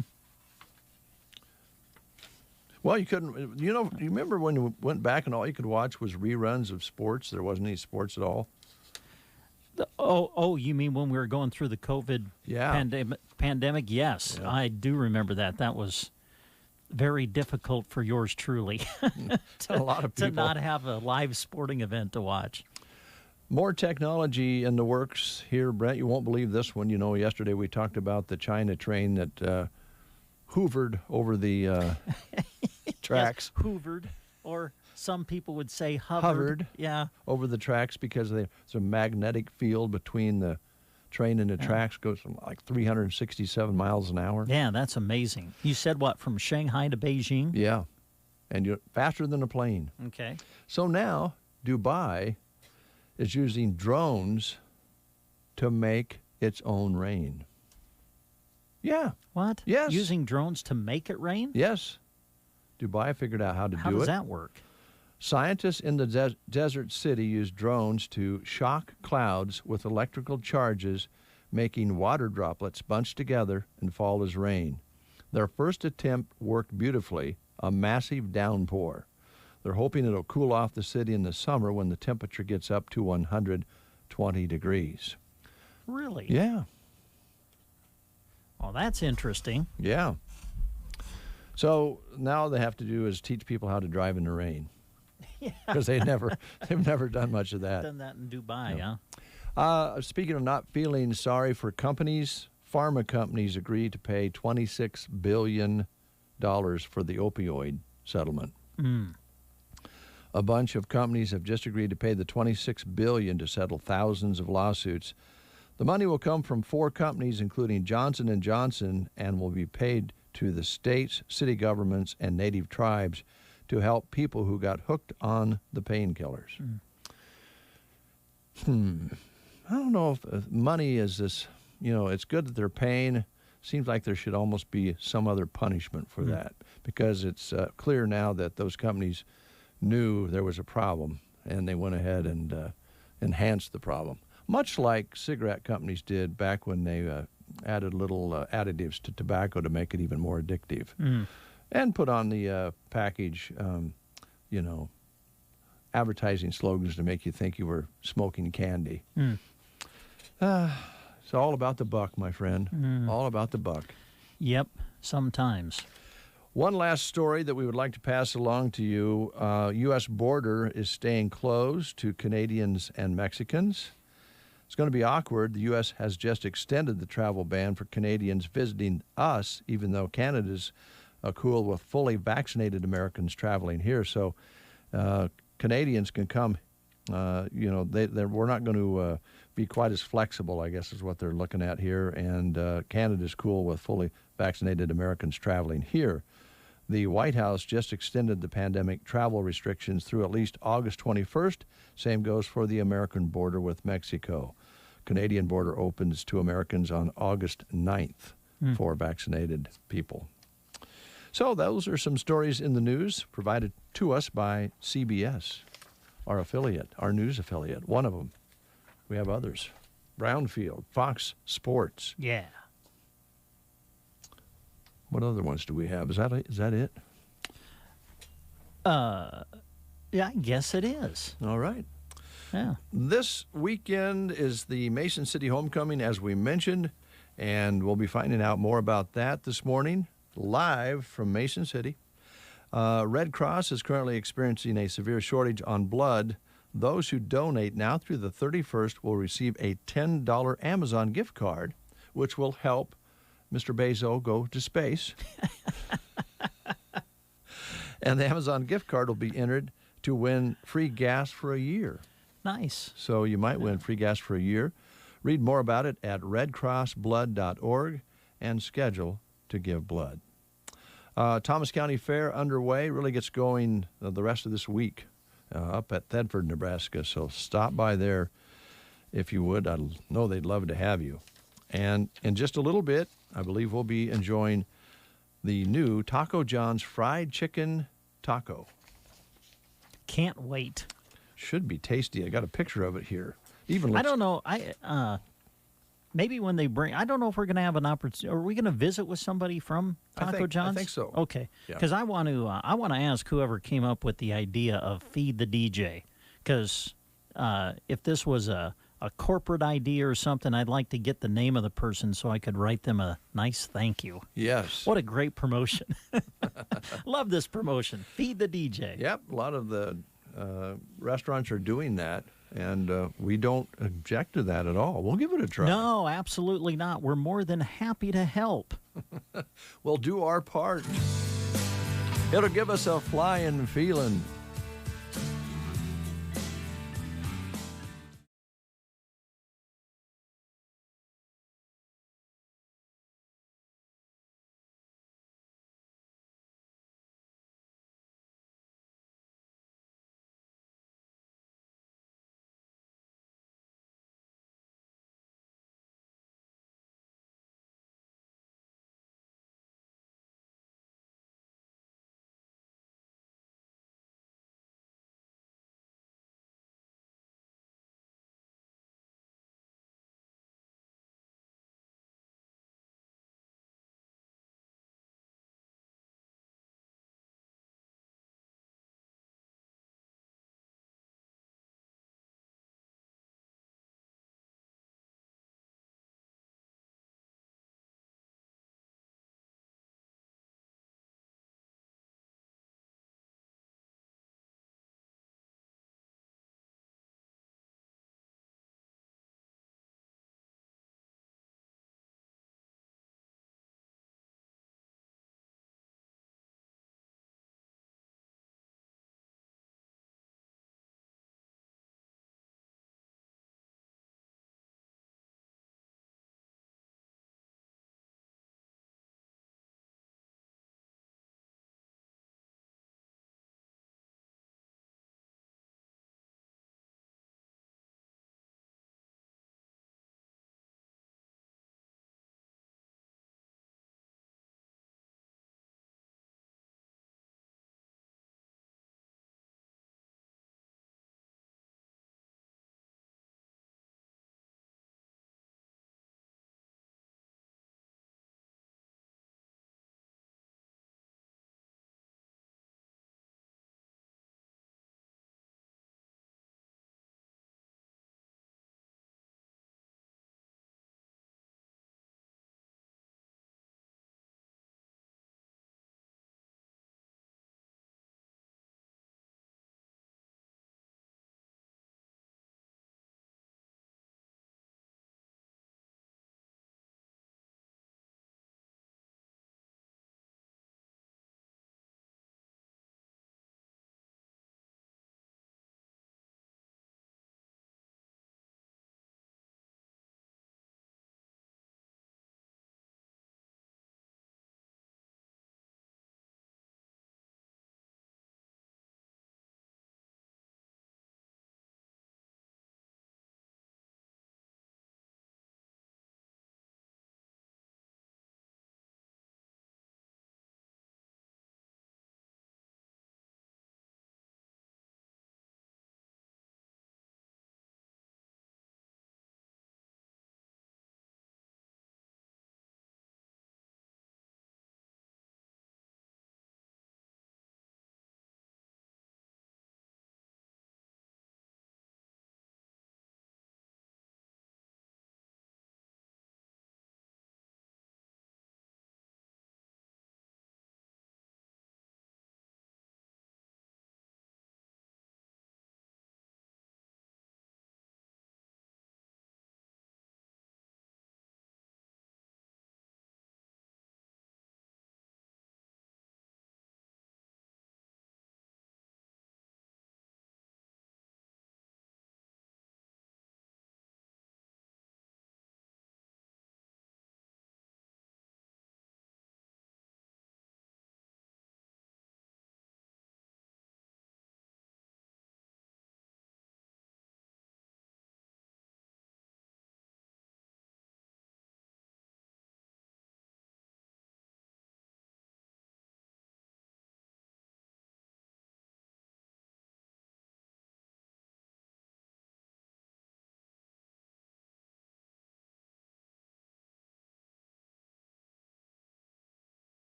Well, you couldn't, you remember when you went back and all you could watch was reruns of sports? There wasn't any sports at all? You mean when we were going through the COVID pandemic? Yes, yeah. I do remember that. That was very difficult for yours truly. A lot of people. To not have a live sporting event to watch. More technology in the works here, Brent. You won't believe this one. You know, yesterday we talked about the China train that hoovered over the tracks. Yes, hoovered, or some people would say hovered. Yeah. Over the tracks because there's a magnetic field between the train and the tracks, goes from like 367 miles an hour. Yeah, that's amazing. You said what, from Shanghai to Beijing? Yeah. And you're faster than a plane. Okay. So now Dubai is using drones to make its own rain. Yeah. What? Yes. Using drones to make it rain? Yes. Dubai figured out how to do it. How does that work? Scientists in the desert city use drones to shock clouds with electrical charges, making water droplets bunch together and fall as rain. Their first attempt worked beautifully, a massive downpour. They're hoping it'll cool off the city in the summer when the temperature gets up to 120 degrees. Really? Yeah. Oh, that's interesting. Yeah. So now all they have to do is teach people how to drive in the rain. Yeah. Because they've never done much of that. Done that in Dubai, No. huh? Speaking of not feeling sorry for companies, pharma companies agreed to pay $26 billion for the opioid settlement. A bunch of companies have just agreed to pay the $26 billion to settle thousands of lawsuits. The money will come from 4 companies, including Johnson & Johnson, and will be paid to the states, city governments, and native tribes to help people who got hooked on the painkillers. I don't know if money is this, it's good that they're paying. Seems like there should almost be some other punishment for that, because it's clear now that those companies knew there was a problem and they went ahead and enhanced the problem. Much like cigarette companies did back when they added little additives to tobacco to make it even more addictive. And put on the package, advertising slogans to make you think you were smoking candy. It's all about the buck, my friend. All about the buck. Yep, sometimes. One last story that we would like to pass along to you. U.S. border is staying closed to Canadians and Mexicans. It's going to be awkward. The U.S. has just extended the travel ban for Canadians visiting us, even though Canada's cool with fully vaccinated Americans traveling here. So Canadians can come. We're not going to be quite as flexible, I guess, is what they're looking at here. And Canada's cool with fully vaccinated Americans traveling here. The White House just extended the pandemic travel restrictions through at least August 21st. Same goes for the American border with Mexico. Canadian border opens to Americans on August 9th for vaccinated people. So those are some stories in the news provided to us by CBS, our affiliate, our news affiliate, one of them. We have others. Brownfield, Fox Sports. Yeah. What other ones do we have? Is that it? Yeah, I guess it is. All right. Yeah. This weekend is the Mason City Homecoming, as we mentioned, and we'll be finding out more about that this morning, live from Mason City. Red Cross is currently experiencing a severe shortage on blood. Those who donate now through the 31st will receive a $10 Amazon gift card, which will help Mr. Bezos go to space. And the Amazon gift card will be entered to win free gas for a year. Nice. So you might win free gas for a year. Read more about it at redcrossblood.org and schedule to give blood. Thomas County Fair underway, really gets going the rest of this week up at Thedford, Nebraska. So stop by there if you would. I know they'd love to have you. And in just a little bit, I believe we'll be enjoying the new Taco John's fried chicken taco. Can't wait. Should be tasty. I got a picture of it here. I don't know. Maybe when they bring, I don't know if we're going to have an opportunity. Are we going to visit with somebody from Taco John's? I think so. Okay, Yeah. because I want to ask whoever came up with the idea of Feed the DJ, because if this was a corporate idea or something, I'd like to get the name of the person so I could write them a nice thank you. Yes. What a great promotion. Love this promotion. Feed the DJ. Yep, a lot of the restaurants are doing that, and we don't object to that at all. We'll give it a try. No, absolutely not. We're more than happy to help. We'll do our part. It'll give us a flying feeling.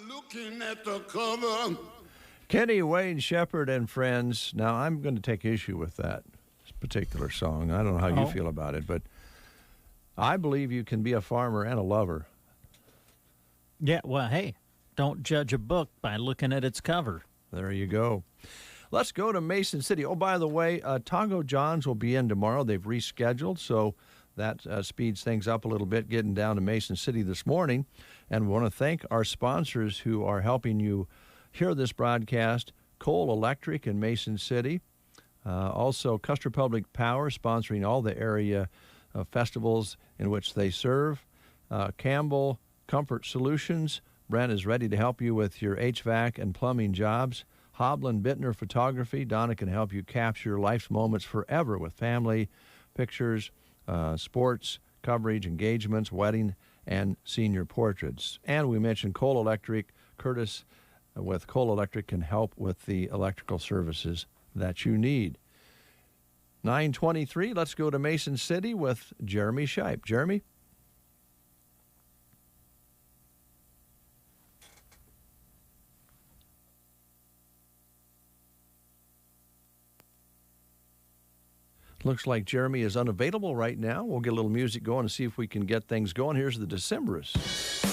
looking at the cover. Kenny Wayne Shepherd and Friends. Now, I'm going to take issue with that particular song. I don't know how you feel about it, but I believe you can be a farmer and a lover. Yeah, well, hey, don't judge a book by looking at its cover. There you go. Let's go to Mason City. Oh, by the way, Taco John's will be in tomorrow. They've rescheduled, so that speeds things up a little bit, getting down to Mason City this morning. And we want to thank our sponsors who are helping you hear this broadcast. Cole Electric in Mason City. Also, Custer Public Power sponsoring all the area festivals in which they serve. Campbell Comfort Solutions. Brent is ready to help you with your HVAC and plumbing jobs. Hoblin Bittner Photography. Donna can help you capture life's moments forever with family pictures, sports coverage, engagements, wedding, and senior portraits. And we mentioned Cole Electric. Curtis with Cole Electric can help with the electrical services that you need. 9:23, let's go to Mason City with Jeremy Shipe. Jeremy? Looks like Jeremy is unavailable right now. We'll get a little music going and see if we can get things going. Here's the Decemberists.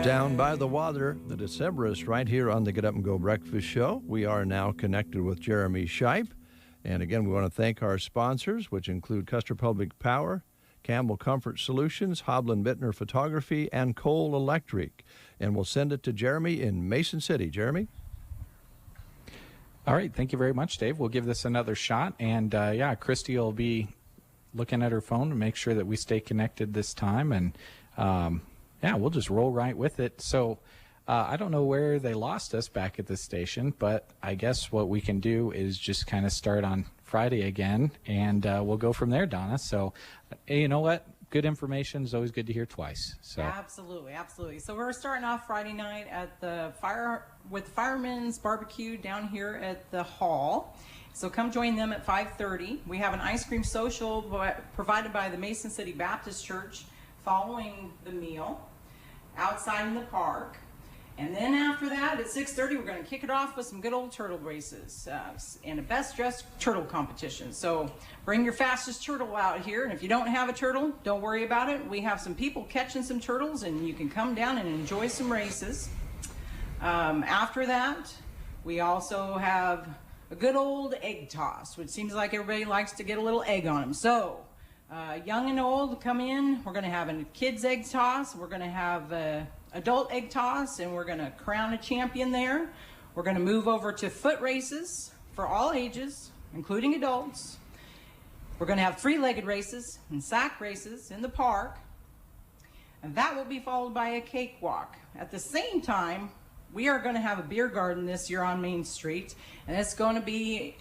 Down by the Water, the Decemberists, right here on the Get Up and Go Breakfast Show. We are now connected with Jeremy Shipe. And again, we want to thank our sponsors, which include Custer Public Power, Campbell Comfort Solutions, Hoblin Bittner Photography, and Cole Electric. And we'll send it to Jeremy in Mason City. Jeremy? All right. Thank you very much, Dave. We'll give this another shot. And, yeah, Christy will be looking at her phone to make sure that we stay connected this time. And, yeah, we'll just roll right with it. So I don't know where they lost us back at this station, but I guess what we can do is just kind of start on Friday again, and we'll go from there, Donna. So, hey, you know what? Good information is always good to hear twice. So absolutely, absolutely. So we're starting off Friday night at the Fireman's Barbecue down here at the hall. So come join them at 5:30. We have an ice cream social provided by the Mason City Baptist Church following the meal outside in the park. And then after that, at 6:30, we're going to kick it off with some good old turtle races and a best dressed turtle competition. So bring your fastest turtle out here. And if you don't have a turtle, don't worry about it. We have some people catching some turtles, and you can come down and enjoy some races. After that, we also have a good old egg toss, which seems like everybody likes to get a little egg on them. So young and old, come in. We're going to have a kids egg toss. We're going to have a adult egg toss, and we're going to crown a champion there. We're going to move over to foot races for all ages, including adults. We're going to have three-legged races and sack races in the park, and that will be followed by a cakewalk. At the same time, we are going to have a beer garden this year on Main Street, and it's going to be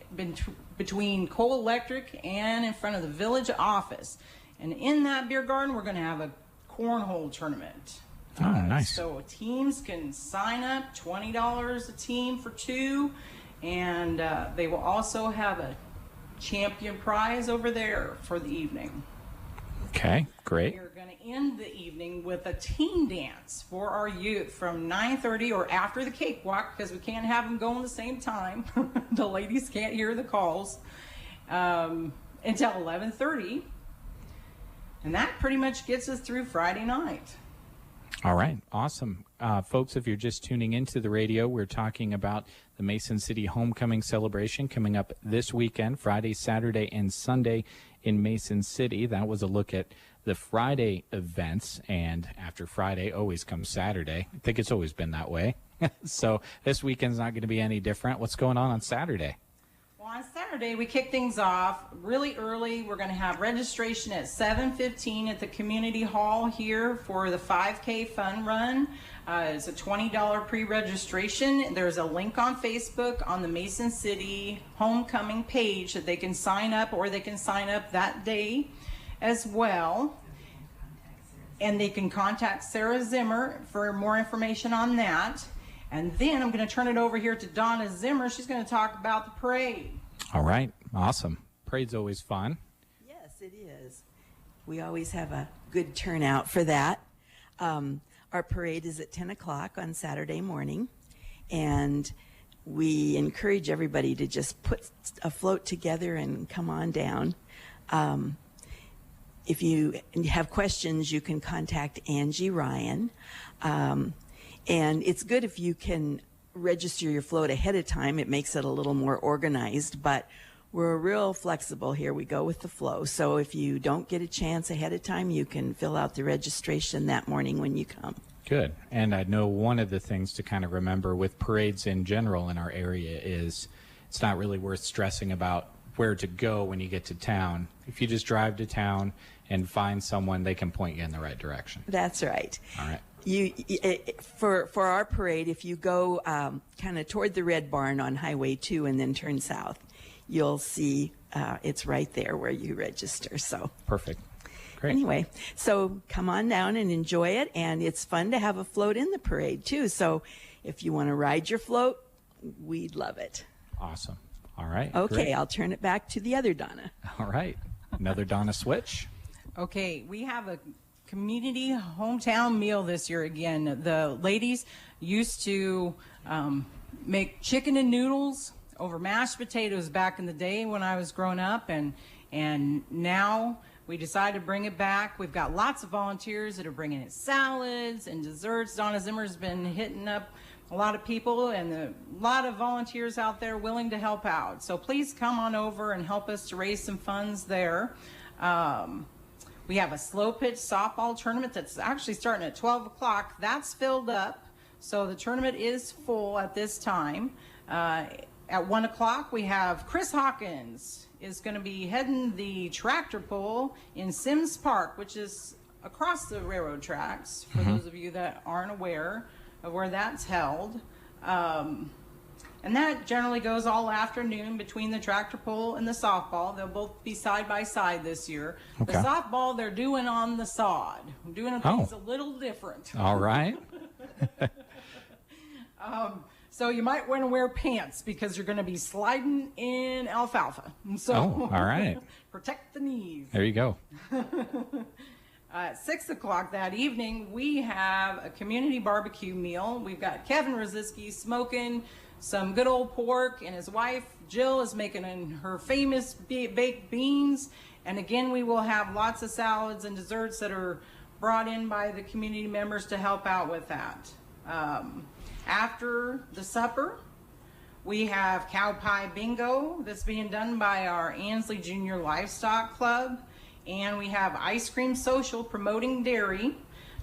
between Cole Electric and in front of the village office. And in that beer garden, we're going to have a cornhole tournament. Oh, nice. So teams can sign up, $20 a team for two, and they will also have a champion prize over there for the evening. Okay, great. We're going to end the evening with a team dance for our youth from 9:30 or after the cakewalk, because we can't have them going at the same time. The ladies can't hear the calls until 11:30, and that pretty much gets us through Friday night. All right, awesome. Folks, if you're just tuning into the radio, we're talking about the Mason City Homecoming Celebration coming up this weekend, Friday, Saturday, and Sunday in Mason City. That was a look at the Friday events, and after Friday always comes Saturday. I think it's always been that way. So this weekend's not going to be any different. What's going on Saturday? Well, on Saturday, we kick things off really early. We're going to have registration at 7:15 at the community hall here for the 5K fun run. It's a $20 pre-registration. There's a link on Facebook on the Mason City Homecoming page that they can sign up, or they can sign up that day as well. And they can contact Sarah Zimmer for more information on that. And then I'm going to turn it over here to Donna Zimmer. She's going to talk about the parade. All right, awesome. Parade's always fun. Yes, it is. We always have a good turnout for that. Our parade is at 10 o'clock on Saturday morning, and we encourage everybody to just put a float together and come on down. If you have questions, you can contact Angie Ryan. And it's good if you can register your float ahead of time. It makes it a little more organized, but we're real flexible here. We go with the flow. So if you don't get a chance ahead of time, you can fill out the registration that morning when you come. Good. And I know one of the things to kind of remember with parades in general in our area is it's not really worth stressing about where to go when you get to town. If you just drive to town and find someone, they can point you in the right direction. That's right. All right. For our parade, if you go kind of toward the Red Barn on Highway 2 and then turn south, you'll see it's right there where you register. So perfect. Great. Anyway, so come on down and enjoy it, and it's fun to have a float in the parade too. So if you want to ride your float, we'd love it. Awesome. All right. Okay, great. I'll turn it back to the other Donna. All right. Another Donna switch. Okay, we have a community hometown meal this year again. The ladies used to make chicken and noodles over mashed potatoes back in the day when I was growing up, and now We decided to bring it back. We've got lots of volunteers that are bringing in salads and desserts. Donna Zimmer's been hitting up a lot of people and a lot of volunteers out there willing to help out. So please come on over and help us to raise some funds there. We have a slow pitch softball tournament that's actually starting at 12 o'clock. That's filled up. So the tournament is full at this time. At 1 o'clock, we have Chris Hawkins is going to be heading the tractor pull in Sims Park, which is across the railroad tracks, for those of you that aren't aware of where that's held. And that generally goes all afternoon between the tractor pull and the softball. They'll both be side by side this year. Okay. The softball they're doing on the sod. Doing things a little different. All right. So you might want to wear pants because you're going to be sliding in alfalfa. So all right. Protect the knees. There you go. At 6 o'clock that evening, we have a community barbecue meal. We've got Kevin Rosinski smoking some good old pork, and his wife, Jill, is making her famous baked beans. And again, we will have lots of salads and desserts that are brought in by the community members to help out with that. After the supper, we have cow pie bingo that's being done by our Ansley Junior Livestock Club. And we have ice cream social promoting dairy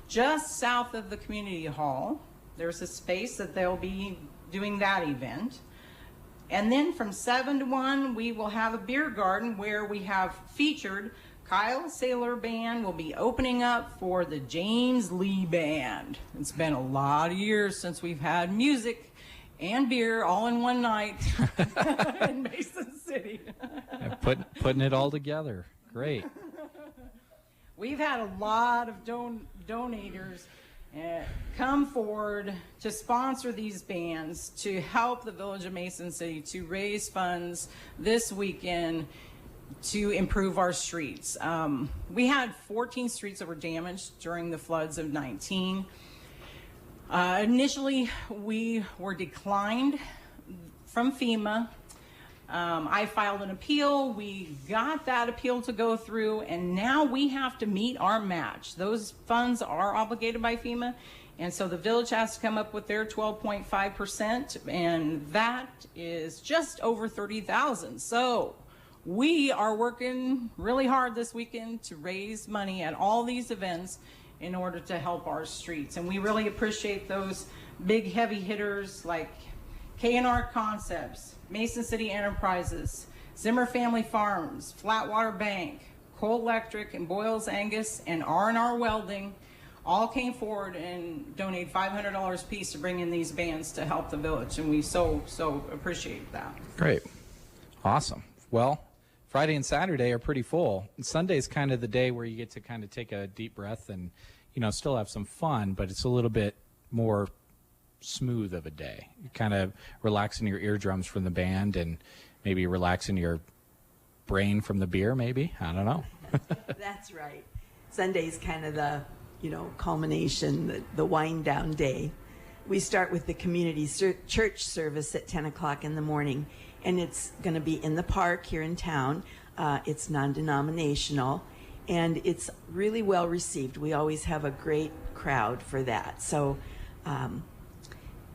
just south of the community hall. There's a space that they'll be doing that event. And then from 7 to 1, we will have a beer garden where we have featured Kyle Saylor Band will be opening up for the James Lee Band. It's been a lot of years since we've had music and beer all in one night in Mason City. Putting it all together. Great. We've had a lot of donators come forward to sponsor these bands to help the Village of Mason City to raise funds this weekend to improve our streets. We had 14 streets that were damaged during the floods of 19. Initially, we were declined from FEMA. I filed an appeal. We got that appeal to go through, and now we have to meet our match. Those funds are obligated by FEMA, and so the village has to come up with their 12.5%, and that is just over $30,000. So we are working really hard this weekend to raise money at all these events in order to help our streets. And we really appreciate those big heavy hitters like K&R Concepts, Mason City Enterprises, Zimmer Family Farms, Flatwater Bank, Cole Electric, and Boyles Angus, and R&R Welding all came forward and donated $500 a piece to bring in these bands to help the village. And we so appreciate that. Great. Awesome. Well, Friday and Saturday are pretty full. And Sunday's kind of the day where you get to kind of take a deep breath and, still have some fun, but it's a little bit more smooth of a day. You kind of relaxing your eardrums from the band and maybe relaxing your brain from the beer, maybe. I don't know. That's right. Sunday's kind of the, culmination, the wind down day. We start with the community church service at 10 o'clock in the morning, and it's going to be in the park here in town. It's non-denominational, and it's really well received. We always have a great crowd for that. So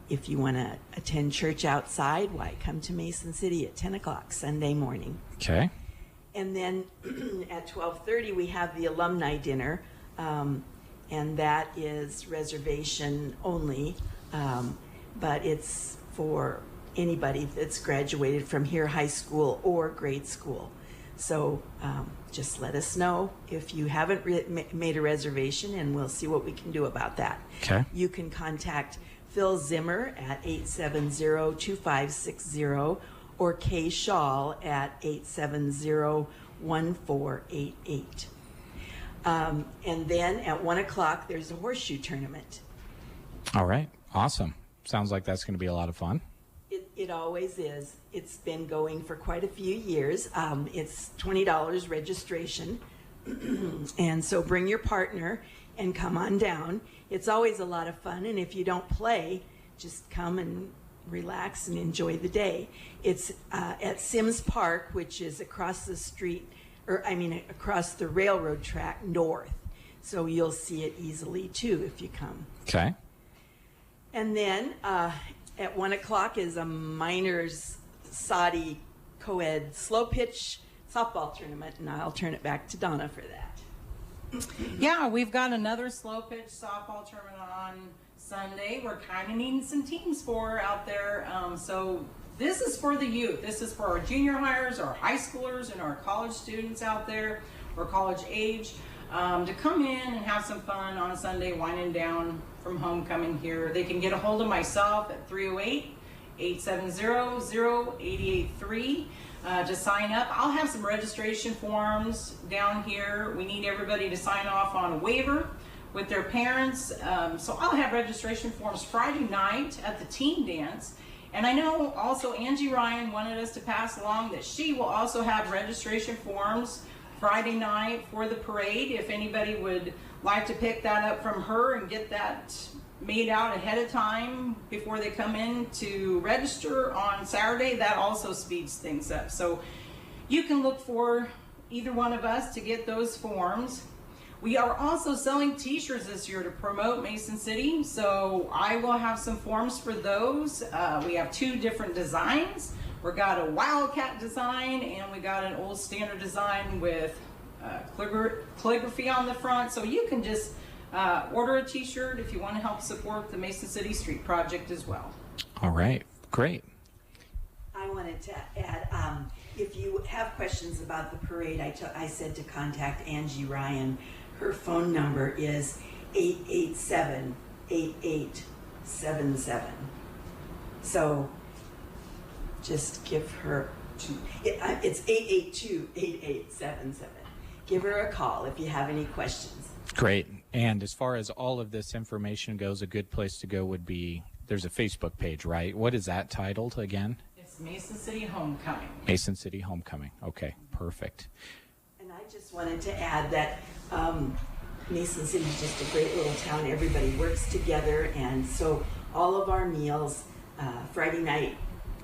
if you want to attend church outside, why come to Mason City at 10 o'clock Sunday morning. Okay. And then at 12:30 we have the alumni dinner, and that is reservation only, but it's for anybody that's graduated from here, high school or grade school. So just let us know if you haven't made a reservation, and we'll see what we can do about that. Okay. You can contact Phil Zimmer at 870-2560 or Kay Shaw at 870-1488. And then at 1 o'clock, there's a horseshoe tournament. All right. Awesome. Sounds like that's going to be a lot of fun. It always is. It's been going for quite a few years. It's $20 registration. And so bring your partner and come on down. It's always a lot of fun. And if you don't play, just come and relax and enjoy the day. It's at Sims Park, which is across the street across the railroad track north. So you'll see it easily too if you come. Okay. And then at 1 o'clock is a minors Saudi co-ed slow pitch softball tournament, and I'll turn it back to Donna for that. Yeah, we've got another slow pitch softball tournament on Sunday. We're kind of needing some teams for out there. So this is for the youth. This is for our junior hires, our high schoolers, and our college students out there, or college age, to come in and have some fun on a Sunday, winding down from homecoming here. They can get a hold of myself at 308-870-0883 to sign up. I'll have some registration forms down here. We need everybody to sign off on a waiver with their parents. So I'll have registration forms Friday night at the team dance. And I know also Angie Ryan wanted us to pass along that she will also have registration forms Friday night for the parade. If anybody would like to pick that up from her and get that made out ahead of time before they come in to register on Saturday, that also speeds things up. So you can look for either one of us to get those forms. We are also selling t-shirts this year to promote Mason City, so I will have some forms for those. We have 2 different designs. We got a Wildcat design, and we got an old standard design with calligraphy on the front. So you can just order a t-shirt if you want to help support the Mason City Street Project as well. All right, great. I wanted to add, if you have questions about the parade, I said to contact Angie Ryan. Her phone number is 887-8877. So just give her, it's 882-8877. Give her a call if you have any questions. Great. And as far as all of this information goes, a good place to go would be, there's a Facebook page, right? What is that titled again? It's Mason City Homecoming. Mason City Homecoming. Okay, perfect. And I just wanted to add that Mason City is just a great little town. Everybody works together, and so all of our meals, Friday night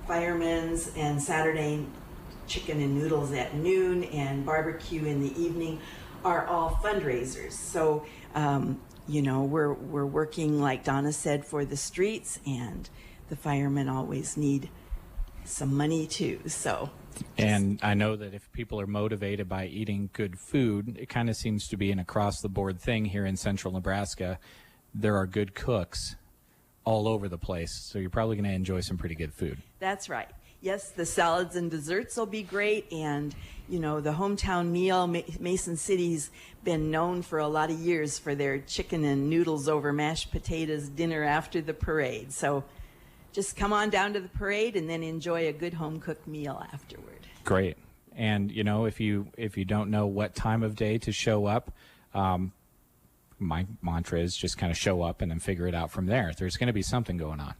firemen's and Saturday chicken and noodles at noon and barbecue in the evening, are all fundraisers. So we're working, like Donna said, for the streets, and the firemen always need some money too. So. And I know that if people are motivated by eating good food, it kind of seems to be an across-the-board thing here in central Nebraska. There are good cooks all over the place, so you're probably going to enjoy some pretty good food. That's right. Yes, the salads and desserts will be great, and the hometown meal, Mason City's been known for a lot of years for their chicken and noodles over mashed potatoes dinner after the parade. So just come on down to the parade and then enjoy a good home-cooked meal afterward. Great. And, if you don't know what time of day to show up, my mantra is just kind of show up and then figure it out from there. There's going to be something going on.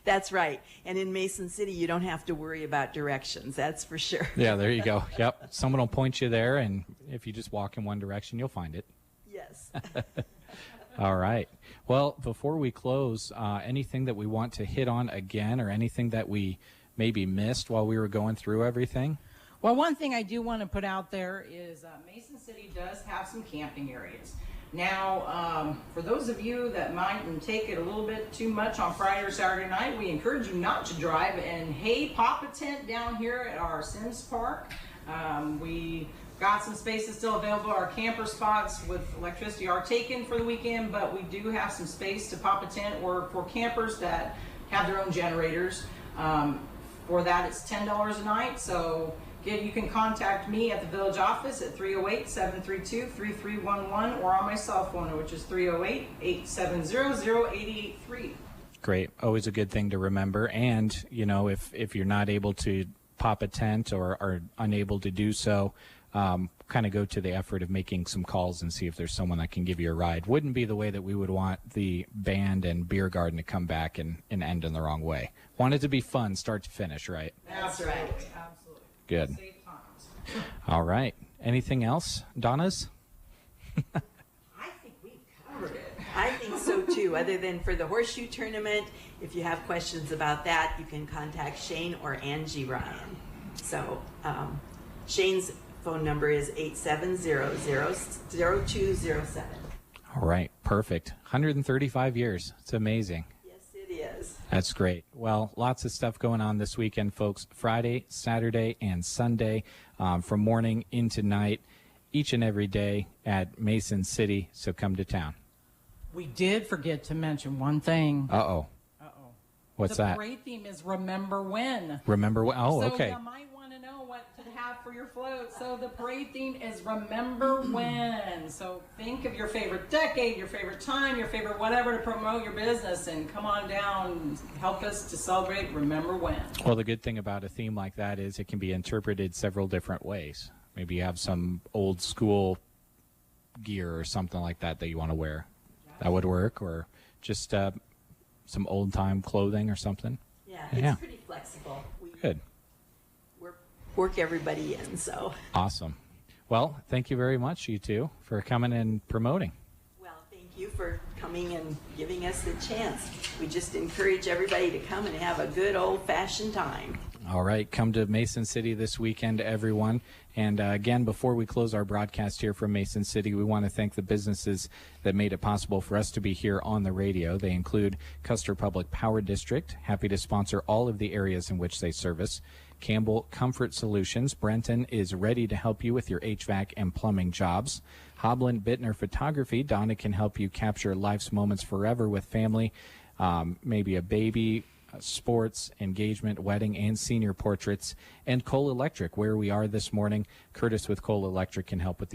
That's right. And in Mason City, you don't have to worry about directions. That's for sure. Yeah, there you go. Yep. Someone will point you there, and if you just walk in one direction, you'll find it. Yes. All right. Well, before we close, anything that we want to hit on again, or anything that we maybe missed while we were going through everything? Well, one thing I do want to put out there is Mason City does have some camping areas. Now, for those of you that might take it a little bit too much on Friday or Saturday night, we encourage you not to drive and, hey, pop a tent down here at our Sims Park. We got some spaces still available. Our camper spots with electricity are taken for the weekend, but we do have some space to pop a tent, or for campers that have their own generators. For that, it's $10 a night. So you can contact me at the village office at 308-732-3311 or on my cell phone, which is 308-870-0883. Great. Always a good thing to remember. And, if you're not able to pop a tent or are unable to do so, kind of go to the effort of making some calls and see if there's someone that can give you a ride. Wouldn't be the way that we would want the band and beer garden to come back and end in the wrong way. Want it to be fun, start to finish, right? That's right. Absolutely. Good. All right. Anything else, Donna's? I think we covered it. I think so too. Other than for the horseshoe tournament, if you have questions about that, you can contact Shane or Angie Ryan. So Shane's phone number is 870-0207. All right, perfect. 135 years. It's amazing. Yes, it is. That's great. Well, lots of stuff going on this weekend, folks. Friday, Saturday, and Sunday, from morning into night, each and every day at Mason City. So come to town. We did forget to mention one thing. Uh-oh. What's the that? The parade theme is Remember When. Remember when? Oh, so okay. You might want to know what to have for your float. So the parade theme is Remember When. So think of your favorite decade, your favorite time, your favorite whatever to promote your business, and come on down and help us to celebrate Remember When. Well, the good thing about a theme like that is it can be interpreted several different ways. Maybe you have some old school gear or something like that you want to wear. That would work, or just some old-time clothing or something. Yeah, it's pretty flexible. Good. Work everybody in, so. Awesome. Well, thank you very much, you two, for coming and promoting. Well, thank you for coming and giving us the chance. We just encourage everybody to come and have a good old-fashioned time. All right, come to Mason City this weekend, everyone. And again, before we close our broadcast here from Mason City, we want to thank the businesses that made it possible for us to be here on the radio. They include Custer Public Power District, happy to sponsor all of the areas in which they service. Campbell Comfort Solutions, Brenton is ready to help you with your HVAC and plumbing jobs. Hobland Bittner Photography, Donna can help you capture life's moments forever with family, maybe a baby, sports, engagement, wedding, and senior portraits. And Cole Electric, where we are this morning. Curtis with Cole Electric can help with the